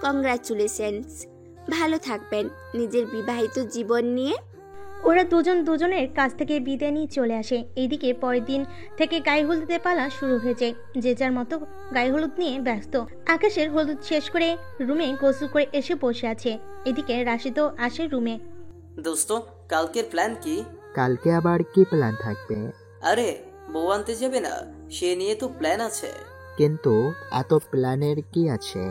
কংগ্রাচুলেশনস। ভালো থাকবেন নিজের বিবাহিত জীবন নিয়ে।
ওরা দুজন দুজনের কাছ থেকে বিদায় নিয়ে চলে আসে। এইদিকে পরের দিন থেকে গায়ে হলুদের পালা শুরু হয়ে যায়। যে যার মতো গায়ে হলুদ নিয়ে ব্যস্ত। আকাশের হলুদ শেষ করে রুমে গোসল করে এসে বসে আছে। এদিকে রাশিদও আসে রুমে।
দোস্ত, কালকের প্ল্যান কি?
কালকে আবার কি প্ল্যান থাকবে?
আরে বউ আনতে যাবে না, সে নিয়ে তো প্ল্যান আছে।
কিন্তু এত প্ল্যানের কি আছে?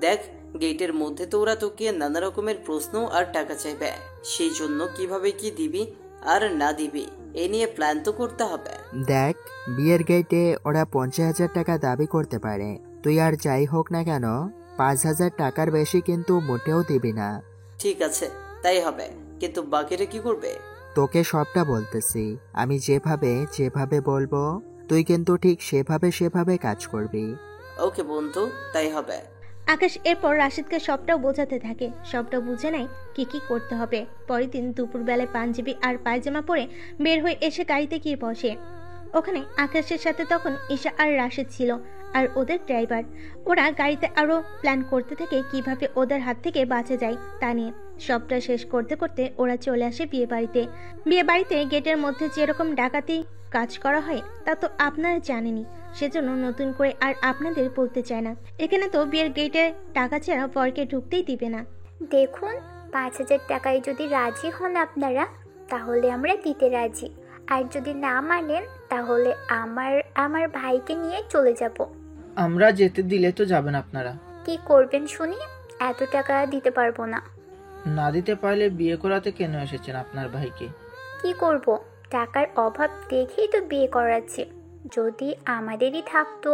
দেখ, গেটের মধ্যে তো ওরা তোকে নানা রকমের প্রশ্ন আর টাকা চাইবে, সেই জন্য কিভাবে কি দিবি আর না দিবি এ নিয়ে প্ল্যান তো করতে হবে।
দেখ, বিয়ের গেটে ওরা 50,000 টাকা দাবি করতে পারে। তুই আর যাই হোক না কেন 5,000 টাকার বেশি কিন্তু মোটেও দিবি না।
ঠিক আছে, তাই হবে, কিন্তু বাকিটা কি করবে?
তোকে সবটা বলতেছি। আমি যেভাবে বলবো তুই কিন্তু ঠিক সেভাবে কাজ করবি।
ওকে বন্ধু, তাই হবে।
আকাশ এরপর রাশিদকে সবটাও বোঝাতে থাকে, সবটা বুঝে নেয় কি কি করতে হবে। পরের দিন দুপুরবেলায় পাঞ্জাবি আর পায়জামা পরে বের হয়ে এসে গাড়িতে গিয়ে বসে। ওখানে আকাশের সাথে তখন ঈশা আর রাশিদ ছিল, আর ওদের ড্রাইভার। ওরা গাড়িতে আরো প্ল্যান করতে থাকে কিভাবে ওদের হাত থেকে বাঁচা যায় তা নিয়ে। সবটা শেষ করতে করতে ওরা চলে আসে বিয়ে বাড়িতে। বিয়ে বাড়িতে গেটের মধ্যে যেরকম ডাকাতি কাজ করা হয় তা তো আপনারা জানেনই, সেজন্য নতুন করে আর আপনাদের বলতে চায় না। এখানে তো বিয়ের গেটে টাকা ছাড়া বরকে ঢুকতেই দিবে না।
দেখুন, 5,000 টাকায় যদি রাজি হন আপনারা, তাহলে আমরা দিতে রাজি। আর যদি না মানেন, তাহলে আমার ভাইকে নিয়ে চলে যাব।
আমরা যেতে দিলে তো যাবেন আপনারা।
কি করবেন শুনি? এত টাকা দিতে পারবো না।
না দিতে পারলে বিয়ে করাতে কেন এসেছেন আপনার ভাইকে?
কি করব, টাকার অভাব দেখেই তো বিয়ে করাচ্ছি। যদি আমাদেরই থাকতো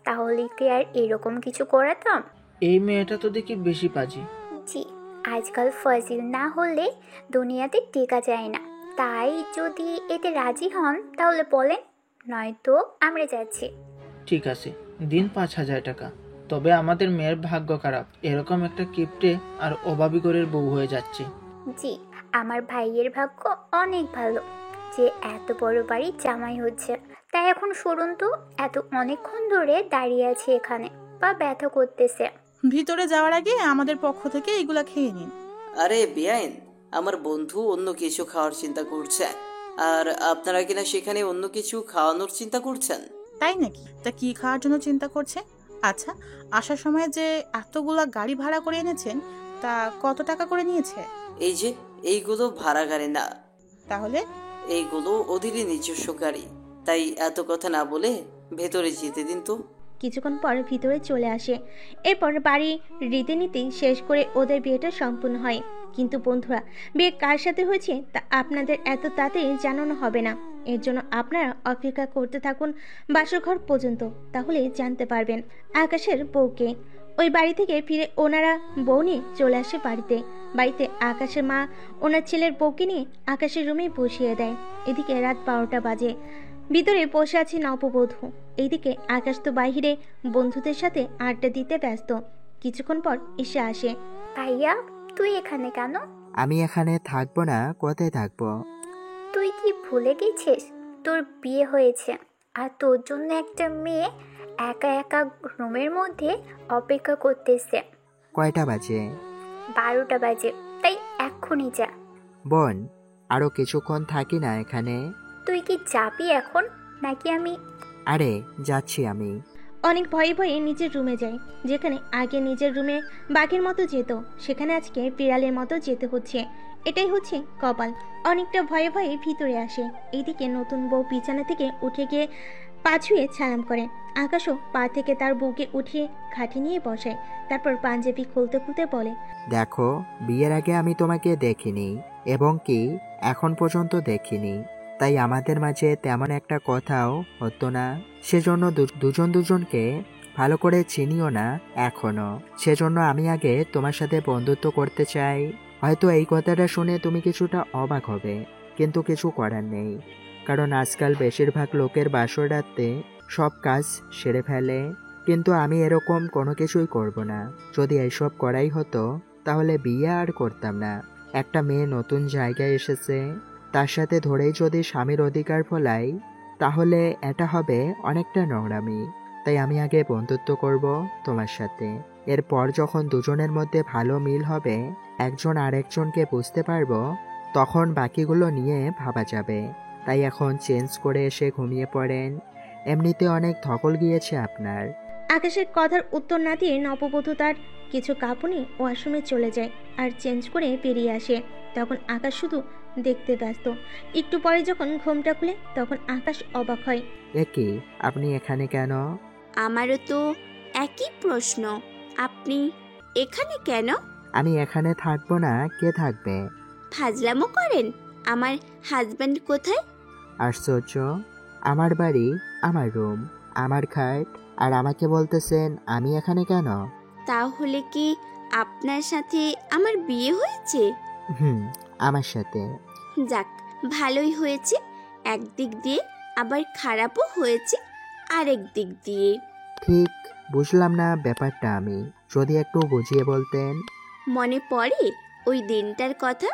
তাহলে কি আর এরকম কিছু করাতাম?
এই মেয়েটা তো দেখি বেশি পাজি।
জি, আজকাল ফাজিল না হলে দুনিয়াতে টেকা যায় না। তাই যদি এতে রাজি হন তাহলে বলেন, নয়তো আমরা যাচ্ছি।
ঠিক আছে, দিন 5,000 টাকা। তবে আমাদের মেয়ের ভাগ্য খারাপ, এরকম একটা কিপ্টে আর অভাবী ঘরের বউ হয়ে যাচ্ছে।
জি, আমার ভাইয়ের ভাগ্য অনেক ভালো যে এত বড় বাড়ির জামাই হচ্ছে। তাই এখন সরুন তো, এত অনেকক্ষণ ধরে দাঁড়িয়ে আছে এখানে, পা ব্যথা করতেছে।
ভিতরে যাওয়ার আগে আমাদের পক্ষ থেকে এগুলা খেয়ে নিন।
আরে বেআইন, আমার বন্ধু অন্য কিছু খাওয়ার চিন্তা করছে, আর আপনারা কিনা সেখানে অন্য কিছু খাওয়ানোর চিন্তা করছেন।
তাই নাকি? তা কি খাওয়ার জন্য চিন্তা করছে? আচ্ছা, আসার সময় যে এতগুলা গাড়ি ভাড়া করে এনেছেন, তা কত টাকা করে নিয়েছে?
এই যে এইগুলো ভাড়া গাড়ি না।
তাহলে?
এইগুলো ওদেরই নিজস্ব গাড়ি। তাই এত কথা না বলে ভেতরে যেতে দিন তো।
কিছুক্ষণ পর ভিতরে চলে আসে। এরপর বাড়ি রীতিনীতি শেষ করে ওদের বিয়েটা সম্পূর্ণ হয়। কিন্তু বন্ধুরা, বিয়ে কার সাথে হয়েছে তা আপনাদের এত তাড়াতাড়ি জানানো হবে না। এর জন্য আপনারা অপেক্ষা করতে থাকুন বাসরঘর পর্যন্ত, তাহলে জানতে পারবেন আকাশের বউকে। ওই বাড়ি থেকে ফিরে ওনারা বউ নিয়ে চলে আসে বাড়িতে। বাড়িতে আকাশের মা ওনার ছেলের বউকে নিয়ে আকাশের রুমে বসিয়ে দেয়। এদিকে রাত 12টা বাজে। ভিতরে বসে আছে নববধূ। এইদিকে আকাশ তো বাইরে বন্ধুদের সাথে আড্ডা দিতে ব্যস্ত। কিছুক্ষণ পর এসে আসে।
ভাইয়া, তুই এখানে কেন?
আমি এখানে থাকবো না, কোথায় থাকবো?
তুই কি ভুলে গেছিস তোর বিয়ে হয়েছে, আর তোর জন্য একটা মেয়ে একা একা রুমের মধ্যে অপেক্ষা করতেছে।
কয়টা বাজে?
12টা বাজে, তাই এক্ষুনি যা।
বোন, আরো কিছুক্ষণ থাকি না এখানে?
তুই কি যাবি এখন নাকি আমি?
আরে যাচ্ছি আমি।
অনেক ভয়ে ভয়ে নিজের রুমে যায়। যেখানে আগে নিজের রুমে বাঘের মতো যেত, সেখানে আজকে বিড়ালের মতো যেতে হচ্ছে। এটাই হচ্ছে কপাল। অনেকটা ভয়ে ভয়ে ভিতরে আসে। এইদিকে নতুন বউ বিছানা থেকে উঠে গিয়ে পা ছুঁয়ে সালাম করে। আকাশও পা থেকে তার বউকে উঠিয়ে খাটে নিয়ে বসায়। তারপর পাঞ্জাবি খুলতে খুলতে বলে,
দেখো, বিয়ের আগে আমি তোমাকে দেখিনি, এবং কি এখন পর্যন্ত দেখিনি। তাই আমাদের মাঝে তেমন একটা কথাও হতো না। সেজন্য দুজনকে ভালো করে চিনিও না এখনো। সেজন্য আমি আগে তোমার সাথে বন্ধুত্ব করতে চাই। হয়তো এই কথাটা শুনে তুমি কিছুটা অবাক হবে, কিন্তু কিছু করার নেই। কারণ আজকাল বেশিরভাগ লোকের বাসর রাতে সব কাজ সেরে ফেলে, কিন্তু আমি এরকম কোনো কিছুই করব না। যদি এইসব করাই হতো তাহলে বিয়ে আর করতাম না। একটা মেয়ে নতুন জায়গায় এসেছে, তার সাথে ধরেই যদি স্বামীর অধিকার ফলাই, তাহলে এটা হবে অনেকটা নোংরামি। তাই আমি আগে বন্ধুত্ব করব তোমার সাথে। এরপর যখন দুজনের মধ্যে ভালো মিল হবে, একজন আরেকজনকে বুঝতে পারবো, তখন বাকিগুলো নিয়ে ভাবা যাবে। তাই এখন চেঞ্জ করে এসে ঘুমিয়ে পড়েন, এমনিতে অনেক ধকল গিয়েছে আপনার।
আকাশের কথার উত্তর না দিয়ে নববধূ তার কিছু কাপড় নিয়ে ওয়াশরুমে চলে যায় আর চেঞ্জ করে বেরিয়ে আসে। তখন আকাশ শুধু দেখতে ব্যস্ত। একটু পরে যখন ঘুমটা খুলে তখন আকাশ অবাক হয়।
কি, আপনি এখানে কেন?
আমারও তো একই প্রশ্ন, আপনি এখানে কেন?
আমি এখানে থাকবো না, কে থাকবে?
ফাজলামো করেন? আমার হাজবেন্ড কোথায়?
আশ্চর্য, আমার বাড়ি, আমার রুম, আমার খাট, আর আমাকে বলতেছেন আমি এখানে কেন?
তাহলে কি আপনার সাথে আমার বিয়ে হয়েছে?
আমার সাথে।
যাক, ভালোই হয়েছে। একদিক দিয়ে আবার খারাপও হয়েছে আরেক দিক দিয়ে।
ঠিক বুঝলাম না ব্যাপারটা আমি, যদি একটু বুঝিয়ে বলতেন।
মনে পড়ে ওই দিনটার কথা,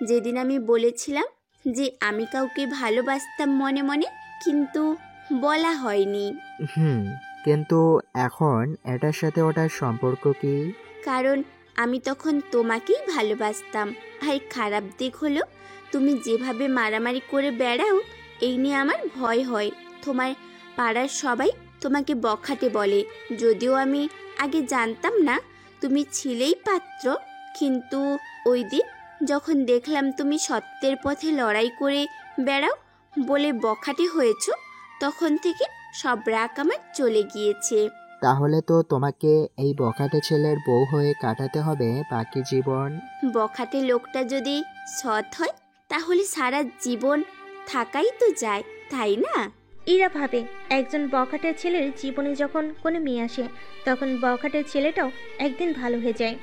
যেদিন আমি বলেছিলাম যে আমি কাউকে ভালোবাসতাম মনে মনে, কিন্তু বলা হয়নি।
কিন্তু এখন এটার সাথে ওটার সম্পর্ক কি?
কারণ আমি তখন তোমাকেই ভালোবাসতাম। আর খারাপ দিক হলো, তুমি যেভাবে মারামারি করে বেড়াও, এই নিয়ে আমার ভয় হয়। তোমার পাড়ার সবাই তোমাকে বখাটে বলে, যদিও আমি আগে জানতাম না তুমি ছিলেই পাত্র। কিন্তু ওই দিন যখন দেখলাম তুমি সত্যের পথে লড়াই করে বেড়াও বলে বখাটে হয়েছ, তখন থেকে সব রাগ আমার চলে গিয়েছে।
তাহলে তো তোমাকে এই বখাটে ছেলের বউ হয়ে কাটাতে হবে বাকি জীবন।
বখাটে লোকটা যদি সৎ হয় তাহলে সারা জীবন থাকাই তো যায়, তাই না?
ইরা ভাবে একজন বখাটের ছেলের জীবনে যখন কোনো মেয়ে আসে, তখন বখাটের ছেলেটাও একদিন ভালো হয়ে যায়।